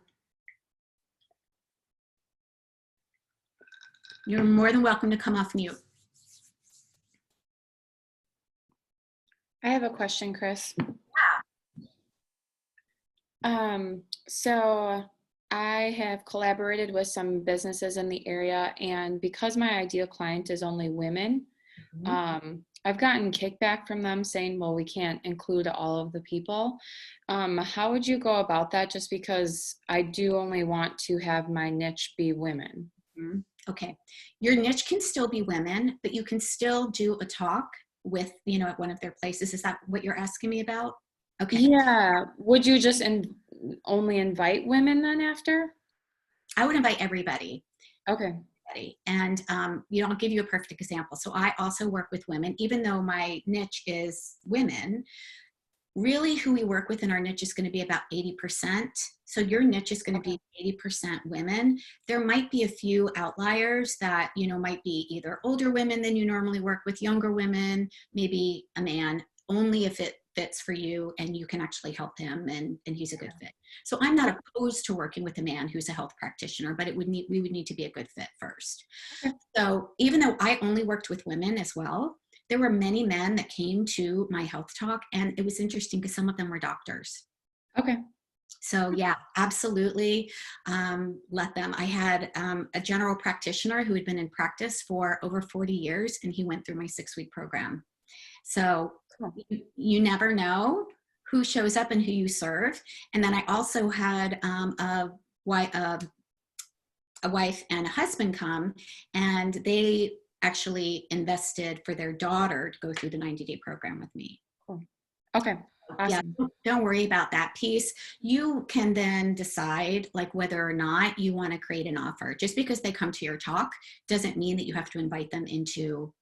You're more than welcome to come off mute. I have a question, Chris. So I have collaborated with some businesses in the area, and because my ideal client is only women, I've gotten kickback from them saying, well, we can't include all of the people. How would you go about that? Just because I do only want to have my niche be women. Okay, your niche can still be women, but you can still do a talk with, you know, at one of their places. Is that what you're asking me about? Okay. Yeah. Would you just only invite women then after? I would invite everybody. Okay. And, you know, I'll give you a perfect example. So I also work with women, even though my niche is women. Really who we work with in our niche is going to be about 80%. So your niche is going to be 80% women. There might be a few outliers that, you know, might be either older women than you normally work with, younger women, maybe a man, only if it fits for you and you can actually help him and he's a good fit. So I'm not opposed to working with a man who's a health practitioner, but we would need to be a good fit first. Okay. So even though I only worked with women as well, there were many men that came to my health talk, and it was interesting because some of them were doctors. Okay. So yeah, absolutely. Let them. I had a general practitioner who had been in practice for over 40 years, and he went through my 6-week program. So you never know who shows up and who you serve. And then I also had a wife and a husband come, and they actually invested for their daughter to go through the 90-day program with me. Cool. Okay. Awesome. Yeah, don't worry about that piece. You can then decide like whether or not you want to create an offer. Just because they come to your talk doesn't mean that you have to invite them into,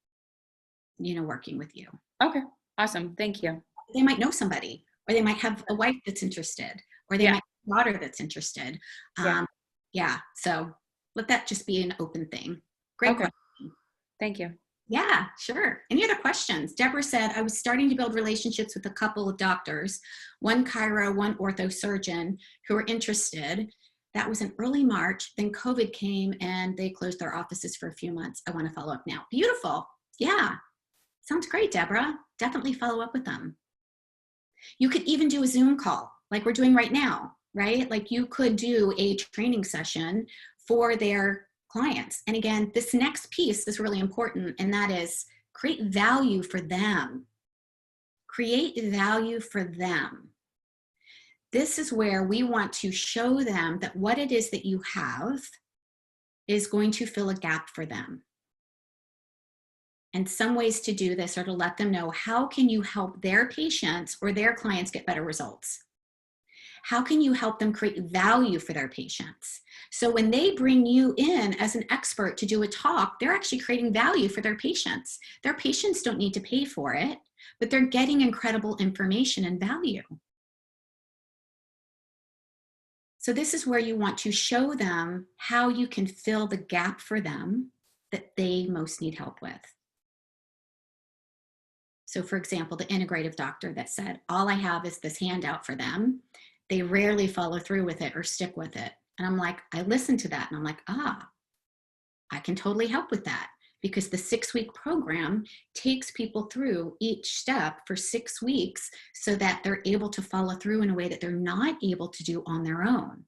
you know, working with you. Okay. Awesome. Thank you. They might know somebody, or they might have a wife that's interested, or they might have a daughter that's interested. Yeah. So let that just be an open thing. Great question. Thank you. Yeah, sure. Any other questions? Deborah said, I was starting to build relationships with a couple of doctors, one chiro, one ortho surgeon, who were interested. That was in early March. Then COVID came and they closed their offices for a few months. I want to follow up now. Beautiful. Yeah. Sounds great, Deborah. Definitely follow up with them. You could even do a Zoom call like we're doing right now, right? Like you could do a training session for their clients. And again, this next piece is really important, and that is create value for them. Create value for them. This is where we want to show them that what it is that you have is going to fill a gap for them. And some ways to do this are to let them know, how can you help their patients or their clients get better results? How can you help them create value for their patients? So when they bring you in as an expert to do a talk, they're actually creating value for their patients. Their patients don't need to pay for it, but they're getting incredible information and value. So this is where you want to show them how you can fill the gap for them that they most need help with. So for example, the integrative doctor that said, all I have is this handout for them. They rarely follow through with it or stick with it. And I'm like, I listened to that and I'm like, I can totally help with that, because the 6-week program takes people through each step for 6 weeks so that they're able to follow through in a way that they're not able to do on their own.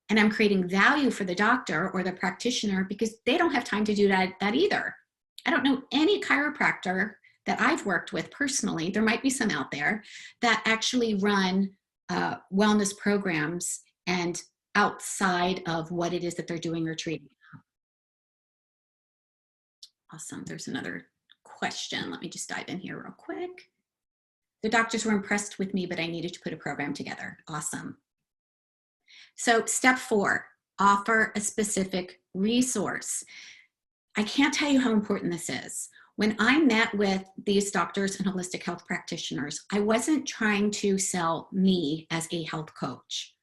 And I'm creating value for the doctor or the practitioner because they don't have time to do that either. I don't know any chiropractor that I've worked with personally, there might be some out there, that actually run wellness programs and outside of what it is that they're doing or treating. Awesome. There's another question. Let me just dive in here real quick. The doctors were impressed with me, but I needed to put a program together. Awesome. So step 4, offer a specific resource. I can't tell you how important this is. When I met with these doctors and holistic health practitioners, I wasn't trying to sell me as a health coach.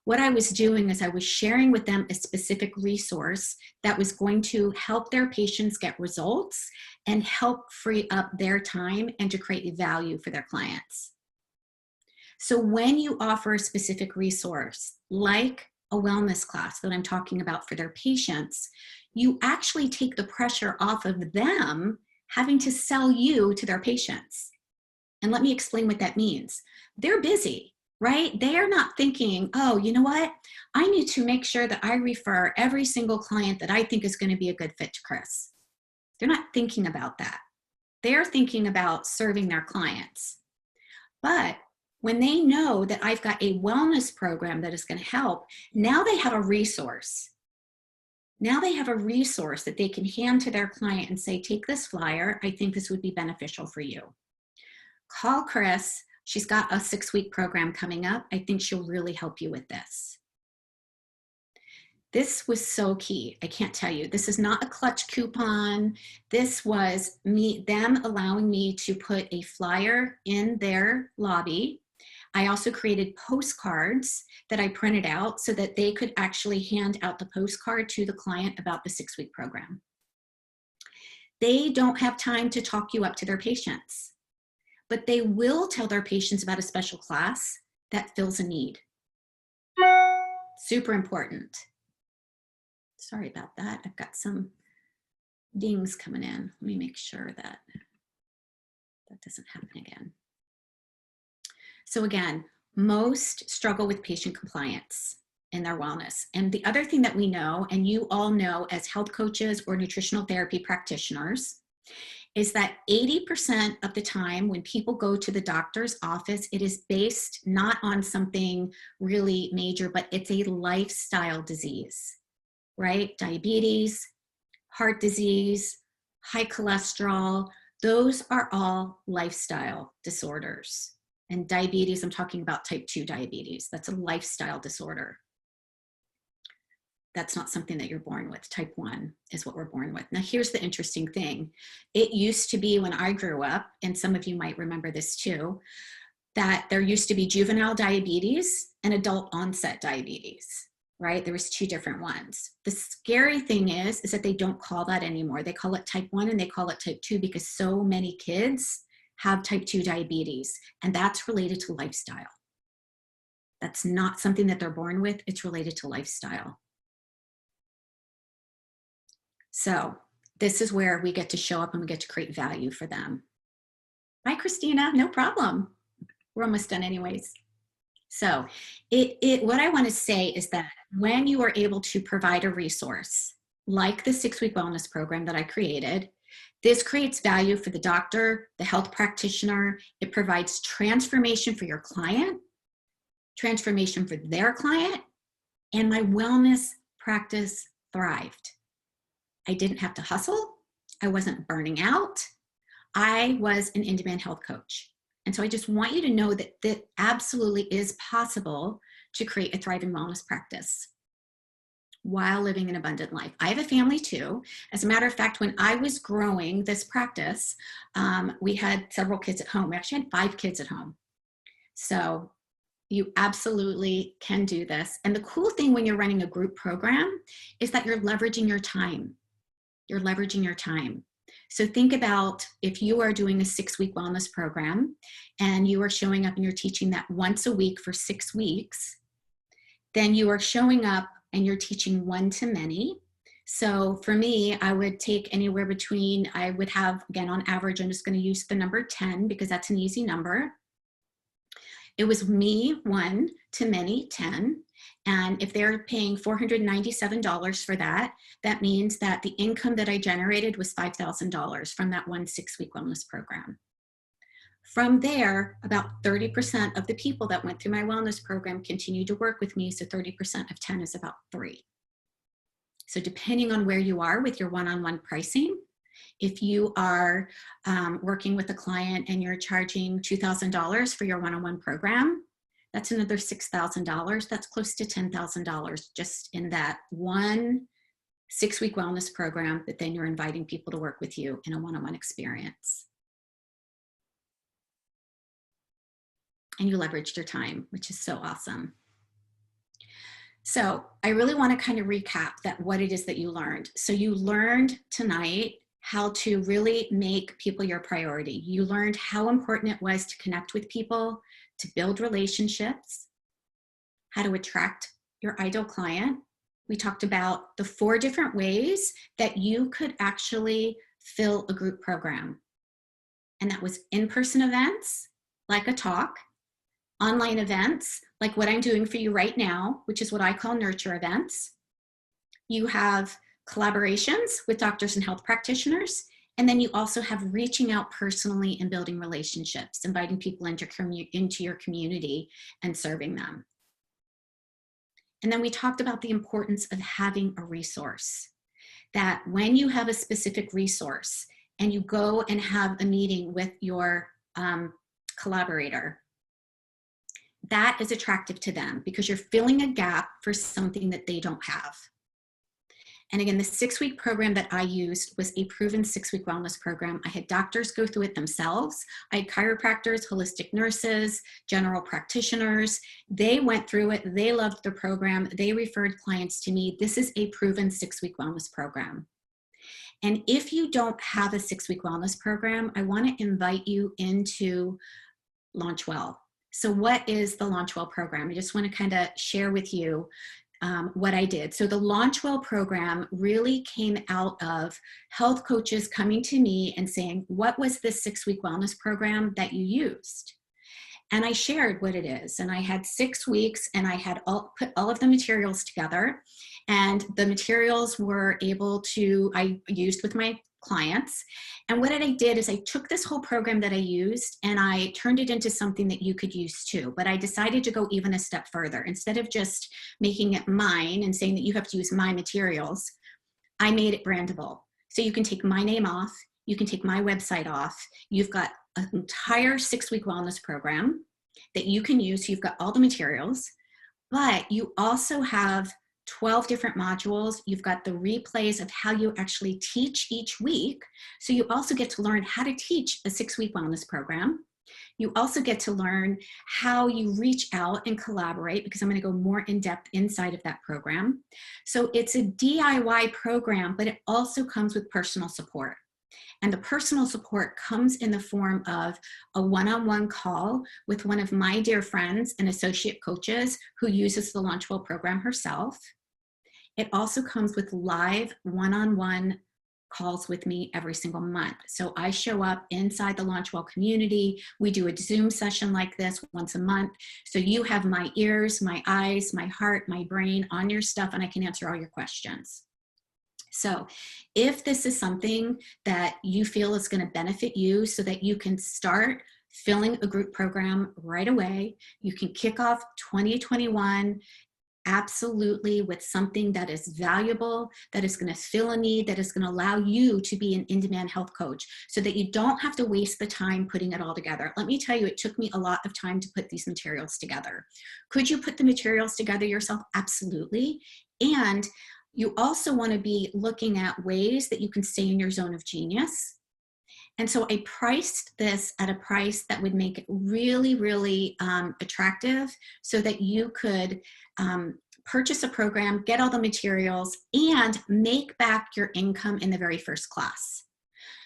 What I was doing is I was sharing with them a specific resource that was going to help their patients get results and help free up their time and to create value for their clients. So when you offer a specific resource, like a wellness class that I'm talking about for their patients, you actually take the pressure off of them having to sell you to their patients. And let me explain what that means. They're busy, right? They are not thinking, oh, you know what? I need to make sure that I refer every single client that I think is going to be a good fit to Chris. They're not thinking about that. They're thinking about serving their clients. But when they know that I've got a wellness program that is going to help, now they have a resource. Now they have a resource that they can hand to their client and say, take this flyer. I think this would be beneficial for you. Call Chris. She's got a 6-week program coming up. I think she'll really help you with this. This was so key. I can't tell you. This is not a clutch coupon. This was them allowing me to put a flyer in their lobby. I also created postcards that I printed out so that they could actually hand out the postcard to the client about the 6-week program. They don't have time to talk you up to their patients, but they will tell their patients about a special class that fills a need. Super important. Sorry about that. I've got some dings coming in. Let me make sure that that doesn't happen again. So again, most struggle with patient compliance in their wellness. And the other thing that we know, and you all know as health coaches or nutritional therapy practitioners, is that 80% of the time when people go to the doctor's office, it is based not on something really major, but it's a lifestyle disease, right? Diabetes, heart disease, high cholesterol, those are all lifestyle disorders. And diabetes, I'm talking about type 2 diabetes. That's a lifestyle disorder. That's not something that you're born with. Type 1 is what we're born with. Now, here's the interesting thing. It used to be when I grew up, and some of you might remember this too, that there used to be juvenile diabetes and adult onset diabetes, right? There was 2 different ones. The scary thing is that they don't call that anymore. They call it type 1 and they call it type 2 because so many kids have type 2 diabetes, and that's related to lifestyle. That's not something that they're born with. It's related to lifestyle. So this is where we get to show up and we get to create value for them. Bye, Christina. No problem. We're almost done anyways. So what I want to say is that when you are able to provide a resource like the 6-week wellness program that I created, this creates value for the doctor, the health practitioner. It provides transformation for your client, transformation for their client, and my wellness practice thrived. I didn't have to hustle. I wasn't burning out. I was an in-demand health coach. And so I just want you to know that that absolutely is possible to create a thriving wellness practice while living an abundant life. I have a family too. As a matter of fact, when I was growing this practice, we had several kids at home. We actually had 5 kids at home. So you absolutely can do this. And the cool thing when you're running a group program is that you're leveraging your time. You're leveraging your time. So think about if you are doing a 6-week wellness program and you are showing up and you're teaching that once a week for 6 weeks, then you are showing up and you're teaching one-to-many. So for me, I would take anywhere between, I would have, again, on average, I'm just going to use the number 10 because that's an easy number. It was me, 1-to-many, 10. And if they're paying $497 for that, that means that the income that I generated was $5,000 from that one 6-week wellness program. From there, about 30% of the people that went through my wellness program continued to work with me. So 30% of 10 is about 3. So depending on where you are with your one-on-one pricing, if you are working with a client and you're charging $2,000 for your one-on-one program, that's another $6,000. That's close to $10,000 just in that one 6-week wellness program that then you're inviting people to work with you in a one-on-one experience. And you leveraged your time, which is so awesome. So I really want to kind of recap that what it is that you learned. So you learned tonight how to really make people your priority. You learned how important it was to connect with people, to build relationships, how to attract your ideal client. We talked about the 4 different ways that you could actually fill a group program. And that was in-person events, like a talk, online events, like what I'm doing for you right now, which is what I call nurture events. You have collaborations with doctors and health practitioners. And then you also have reaching out personally and building relationships, inviting people into your community and serving them. And then we talked about the importance of having a resource, that when you have a specific resource and you go and have a meeting with your collaborator, that is attractive to them because you're filling a gap for something that they don't have. And again, the 6-week program that I used was a proven 6-week wellness program. I had doctors go through it themselves. I had chiropractors, holistic nurses, general practitioners. They went through it. They loved the program. They referred clients to me. This is a proven 6-week wellness program. And if you don't have a 6-week wellness program, I want to invite you into LaunchWell. So what is the LaunchWell program? I just want to kind of share with you what I did. So the LaunchWell program really came out of health coaches coming to me and saying, what was this 6-week wellness program that you used? And I shared what it is. And I had 6 weeks and I had put all of the materials together. And the materials I used with my clients. And what I did is I took this whole program that I used and I turned it into something that you could use too. But I decided to go even a step further. Instead of just making it mine and saying that you have to use my materials, I made it brandable. So you can take my name off, you can take my website off. You've got an entire 6-week wellness program that you can use. So you've got all the materials, but you also have 12 different modules. You've got the replays of how you actually teach each week. So you also get to learn how to teach a 6-week wellness program. You also get to learn how you reach out and collaborate, because I'm going to go more in depth inside of that program. So it's a DIY program, but it also comes with personal support. And the personal support comes in the form of a one-on-one call with one of my dear friends and associate coaches who uses the LaunchWell program herself. It also comes with live one-on-one calls with me every single month. So I show up inside the LaunchWell community. We do a Zoom session like this once a month. So you have my ears, my eyes, my heart, my brain on your stuff, and I can answer all your questions. So if this is something that you feel is going to benefit you so that you can start filling a group program right away, you can kick off 2021 absolutely with something that is valuable, that is going to fill a need, that is going to allow you to be an in-demand health coach so that you don't have to waste the time putting it all together. Let me tell you, it took me a lot of time to put these materials together. Could you put the materials together yourself? Absolutely. And you also want to be looking at ways that you can stay in your zone of genius. And so I priced this at a price that would make it really, really attractive so that you could purchase a program, get all the materials, and make back your income in the very first class.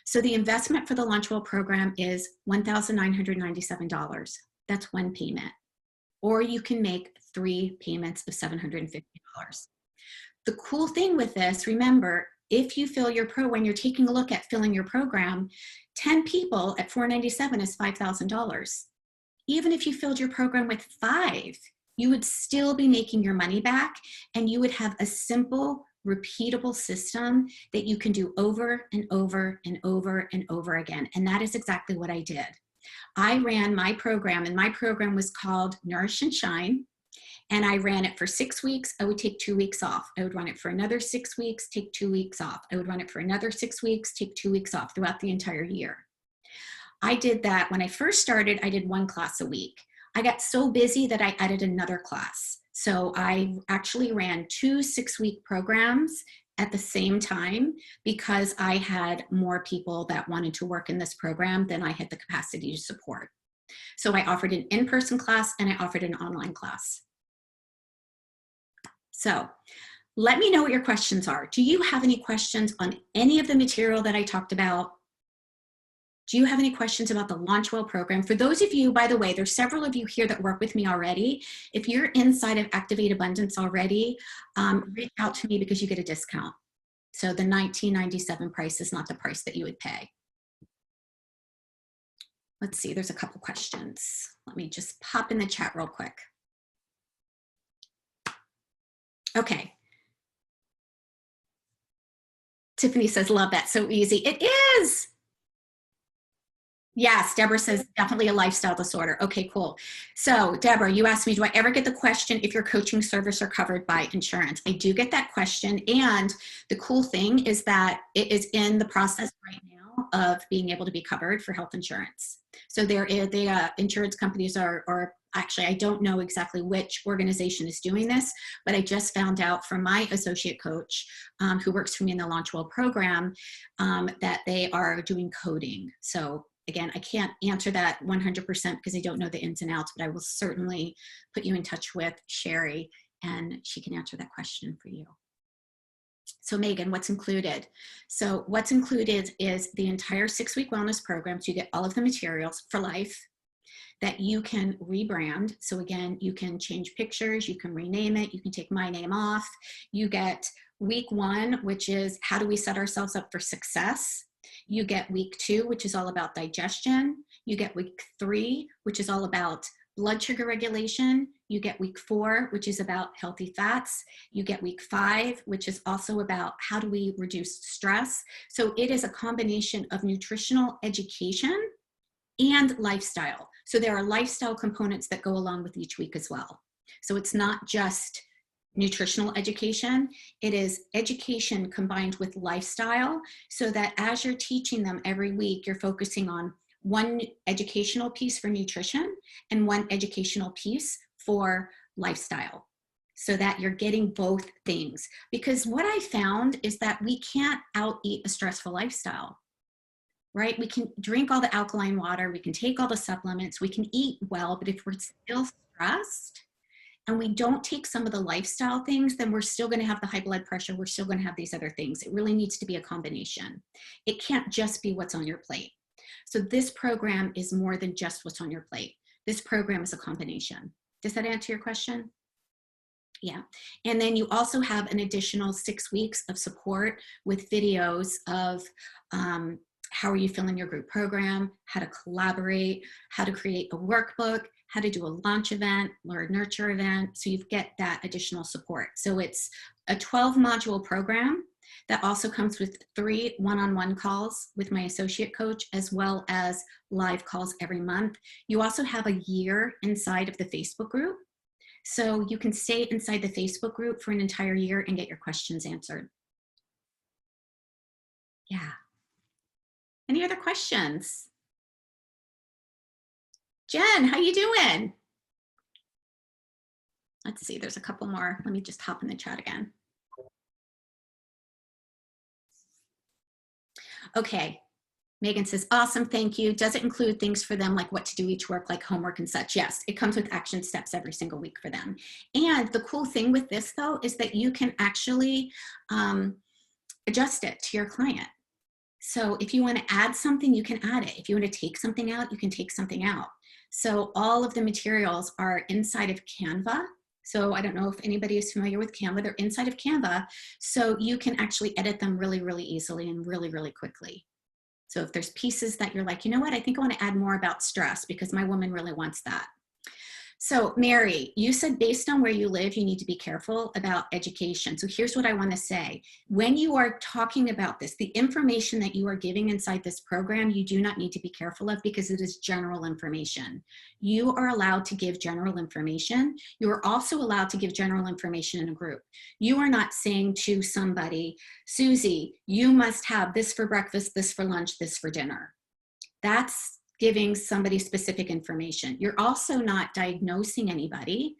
So the investment for the LaunchWell program is $1,997. That's one payment. Or you can make 3 payments of $750. The cool thing with this, remember, if you fill your when you're taking a look at filling your program, 10 people at $497 is $5,000. Even if you filled your program with 5, you would still be making your money back, and you would have a simple, repeatable system that you can do over and over and over and over again. And that is exactly what I did. I ran my program, and my program was called Nourish and Shine. And I ran it for 6 weeks. I would take 2 weeks off. I would run it for another 6 weeks, take 2 weeks off. I would run it for another 6 weeks, take 2 weeks off throughout the entire year. I did that when I first started. I did 1 class a week. I got so busy that I added another class. So I actually ran 2 6-week programs at the same time because I had more people that wanted to work in this program than I had the capacity to support. So I offered an in-person class and I offered an online class. So let me know what your questions are. Do you have any questions on any of the material that I talked about? Do you have any questions about the LaunchWell program? For those of you, by the way, there's several of you here that work with me already. If you're inside of Activate Abundance already, reach out to me because you get a discount. So the $19.97 price is not the price that you would pay. Let's see, there's a couple questions. Let me just pop in the chat real quick. Okay. Tiffany says, love that, so easy. It is. Yes, Deborah says definitely a lifestyle disorder. Okay, cool. So Deborah, you asked me, do I ever get the question if your coaching service are covered by insurance? I do get that question. And the cool thing is that it is in the process right now of being able to be covered for health insurance. So there is, the insurance companies are actually, I don't know exactly which organization is doing this, but I just found out from my associate coach who works for me in the LaunchWell program that they are doing coding. So again, I can't answer that 100% because I don't know the ins and outs, but I will certainly put you in touch with Sherry and she can answer that question for you. So Megan, what's included? So what's included is the entire 6-week wellness program. So you get all of the materials for life that you can rebrand. So again, you can change pictures, you can rename it, you can take my name off. You get week 1, which is how do we set ourselves up for success? You get week 2, which is all about digestion. You get week 3, which is all about blood sugar regulation. You get week 4, which is about healthy fats. You get week 5, which is also about how do we reduce stress. So it is a combination of nutritional education and lifestyle. So there are lifestyle components that go along with each week as well. So it's not just nutritional education, it is education combined with lifestyle, so that as you're teaching them every week, you're focusing on one educational piece for nutrition and one educational piece for lifestyle, so that you're getting both things. Because what I found is that we can't out-eat a stressful lifestyle, right? We can drink all the alkaline water, we can take all the supplements, we can eat well, but if we're still stressed, and we don't take some of the lifestyle things, then we're still going to have the high blood pressure. We're still going to have these other things. It really needs to be a combination. It can't just be what's on your plate. So this program is more than just what's on your plate. This program is a combination. Does that answer your question? Yeah. And then you also have an additional 6 weeks of support with videos of how are you filling your group program, how to collaborate, how to create a workbook, how to do a launch event or a nurture event. So you get that additional support. So it's a 12-module program that also comes with 3 one-on-one calls with my associate coach, as well as live calls every month. You also have a year inside of the Facebook group. So you can stay inside the Facebook group for an entire year and get your questions answered. Yeah. Any other questions? Jen, how you doing? Let's see, there's a couple more. Let me just hop in the chat again. Okay, Megan says, awesome, thank you. Does it include things for them like what to do each work, like homework and such? Yes, it comes with action steps every single week for them. And the cool thing with this though, is that you can actually adjust it to your client. So if you want to add something, you can add it. If you want to take something out, you can take something out. So all of the materials are inside of Canva. So I don't know if anybody is familiar with Canva. They're inside of Canva. So you can actually edit them really, really easily and really, really quickly. So if there's pieces that you're like, you know what, I think I want to add more about stress because my woman really wants that. So Mary, you said based on where you live, you need to be careful about education. So here's what I want to say. When you are talking about this, the information that you are giving inside this program, you do not need to be careful of because it is general information. You are allowed to give general information. You are also allowed to give general information in a group. You are not saying to somebody, Susie, you must have this for breakfast, this for lunch, this for dinner. That's giving somebody specific information. You're also not diagnosing anybody,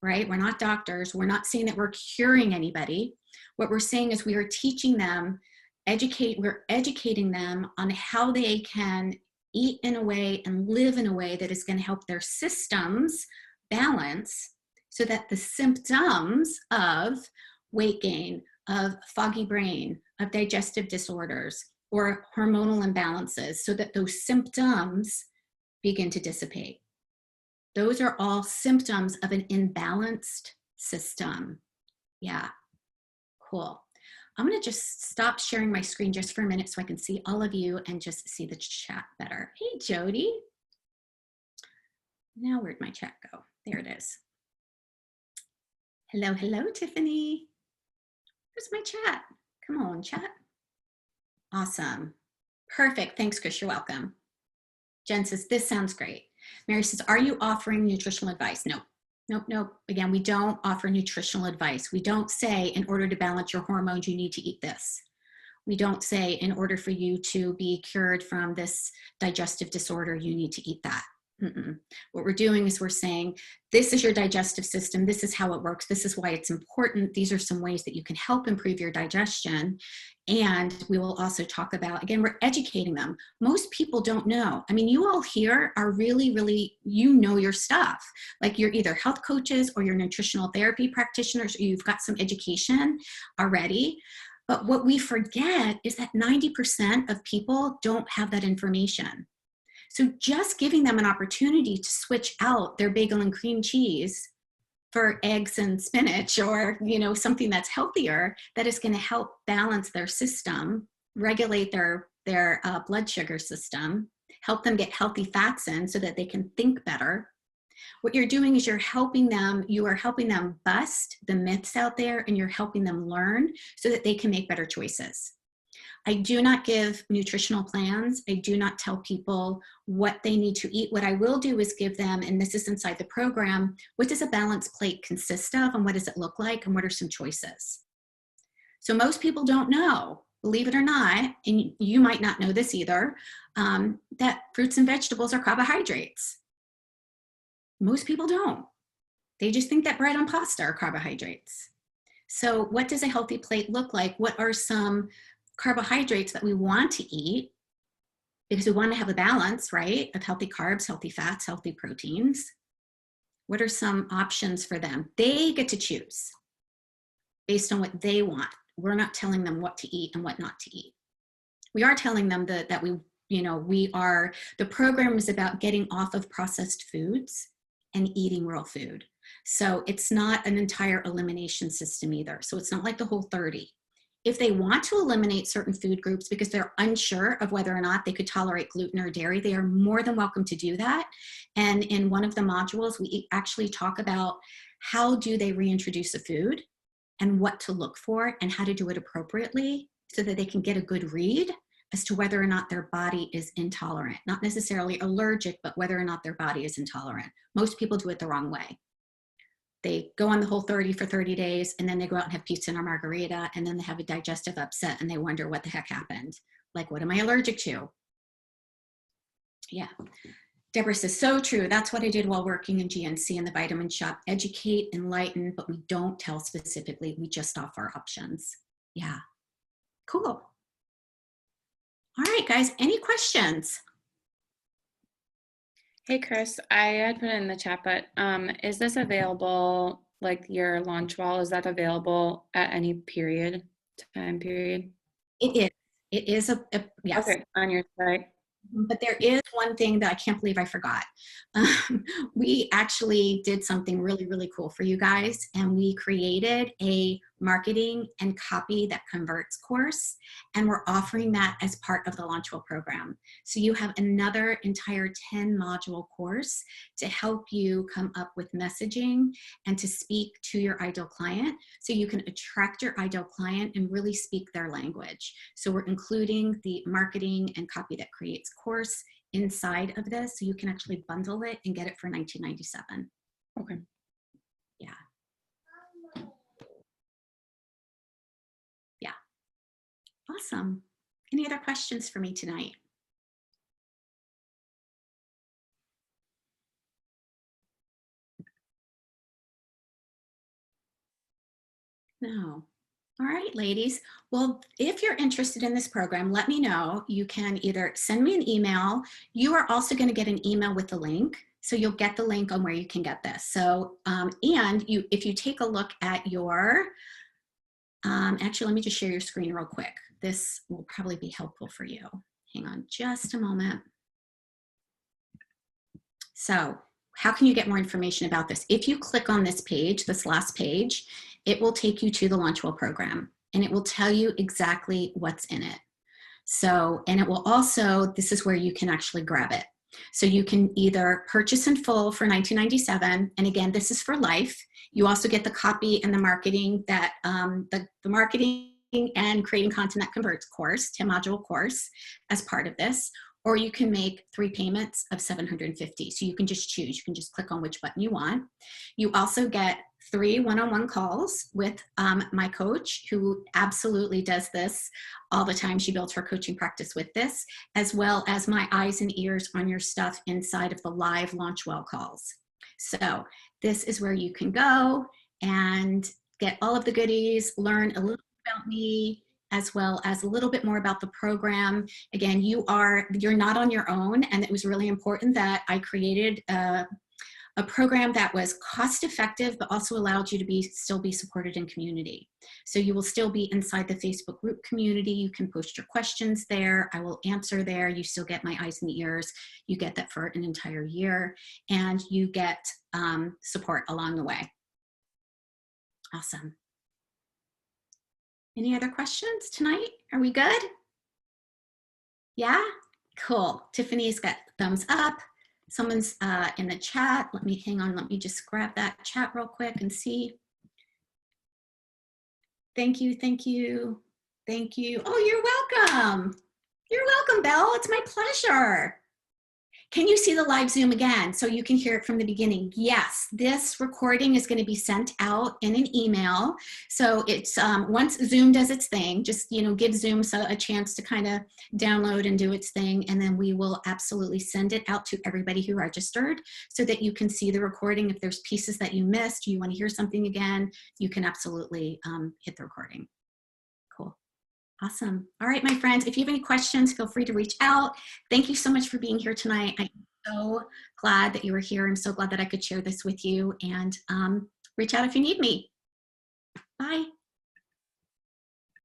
right? We're not doctors. We're not saying that we're curing anybody. What we're saying is we are teaching them, we're educating them on how they can eat in a way and live in a way that is going to help their systems balance so that the symptoms of weight gain, of foggy brain, of digestive disorders, or hormonal imbalances, so that those symptoms begin to dissipate. Those are all symptoms of an imbalanced system. Yeah, cool. I'm gonna just stop sharing my screen just for a minute so I can see all of you and just see the chat better. Hey, Jody. Now where'd my chat go? There it is. Hello, hello, Tiffany. Where's my chat? Come on, chat. Awesome. Perfect. Thanks, Chris. You're welcome. Jen says, this sounds great. Mary says, are you offering nutritional advice? No, nope, nope. Again, we don't offer nutritional advice. We don't say in order to balance your hormones, you need to eat this. We don't say in order for you to be cured from this digestive disorder, you need to eat that. What we're doing is we're saying, this is your digestive system. This is how it works. This is why it's important. These are some ways that you can help improve your digestion. And we will also talk about, again, we're educating them. Most people don't know. I mean, you all here are really, you know your stuff. Like you're either health coaches or you're nutritional therapy practitioners, or you've got some education already. But what we forget is that 90% of people don't have that information. So just giving them an opportunity to switch out their bagel and cream cheese for eggs and spinach, or something that's healthier, that is going to help balance their system, regulate their blood sugar system, help them get healthy fats in so that they can think better. What you're doing is you are helping them bust the myths out there, and you're helping them learn so that they can make better choices. I do not give nutritional plans. I do not tell people what they need to eat. What I will do is give them, and this is inside the program, what does a balanced plate consist of, and what does it look like, and what are some choices? So most people don't know, believe it or not, and you might not know this either, that fruits and vegetables are carbohydrates. Most people don't. They just think that bread and pasta are carbohydrates. So what does a healthy plate look like? What are some carbohydrates that we want to eat, because we want to have a balance, right, of healthy carbs, healthy fats, healthy proteins? What are some options for them? They get to choose based on what they want. We're not telling them what to eat and what not to eat. We are telling them that the program is about getting off of processed foods and eating real food. So it's not an entire elimination system either. So it's not like the Whole30. If they want to eliminate certain food groups because they're unsure of whether or not they could tolerate gluten or dairy, they are more than welcome to do that. And in one of the modules, we actually talk about how do they reintroduce a food and what to look for and how to do it appropriately so that they can get a good read as to whether or not their body is intolerant. Not necessarily allergic, but whether or not their body is intolerant. Most people do it the wrong way. They go on the Whole30 for 30 days, and then they go out and have pizza and a margarita, and then they have a digestive upset, and they wonder what the heck happened. Like, what am I allergic to? Yeah. Deborah says, so true. That's what I did while working in GNC in the vitamin shop. Educate, enlighten, but we don't tell specifically. We just offer options. Yeah. Cool. All right, guys, any questions? Hey, Chris, I had put it in the chat, but is this available, like your launch wall, is that available at any time period? It is. It is yes. Okay, on your site. But there is one thing that I can't believe I forgot. We actually did something really, really cool for you guys, and we created a Marketing and Copy That Converts course, and we're offering that as part of the Launchwell program. So you have another entire 10 module course to help you come up with messaging and to speak to your ideal client so you can attract your ideal client and really speak their language. So we're including the Marketing and Copy That Creates course inside of this, so you can actually bundle it and get it for $19.97. Okay. Yeah. Yeah. Awesome. Any other questions for me tonight? No. All right, ladies. Well, if you're interested in this program, let me know. You can either send me an email. You are also going to get an email with the link. So you'll get the link on where you can get this. So, if you take a look at your, actually, let me just share your screen real quick. This will probably be helpful for you. Hang on just a moment. So how can you get more information about this? If you click on this page, this last page, it will take you to the Launchwell program and it will tell you exactly what's in it. So, and it will also, this is where you can actually grab it. So you can either purchase in full for $19.97, and again, this is for life. You also get the copy and the marketing that, the marketing and creating content that converts course, 10 module course as part of this. Or you can make 3 payments of $750. So you can just choose. You can just click on which button you want. You also get 3 one-on-one calls with my coach, who absolutely does this all the time. She builds her coaching practice with this, as well as my eyes and ears on your stuff inside of the live Launchwell calls. So this is where you can go and get all of the goodies, learn a little bit about me, as well as a little bit more about the program. Again, you're not on your own, and it was really important that I created a program that was cost effective, but also allowed you to still be supported in community. So you will still be inside the Facebook group community. You can post your questions there. I will answer there. You still get my eyes and ears. You get that for an entire year, and you get support along the way. Awesome. Any other questions tonight? Are we good? Yeah? Cool. Tiffany's got thumbs up. Someone's in the chat. Let me hang on. Let me just grab that chat real quick and see. Thank you. Thank you. Thank you. Oh, you're welcome. You're welcome, Belle. It's my pleasure. Can you see the live Zoom again so you can hear it from the beginning? Yes, this recording is going to be sent out in an email. So it's once Zoom does its thing, just give Zoom a chance to kind of download and do its thing, and then we will absolutely send it out to everybody who registered so that you can see the recording. If there's pieces that you missed, you want to hear something again, you can absolutely hit the recording. Cool. Awesome. All right, my friends, if you have any questions, feel free to reach out. Thank you so much for being here tonight. I'm so glad that you were here. I'm so glad that I could share this with you, and reach out if you need me. Bye.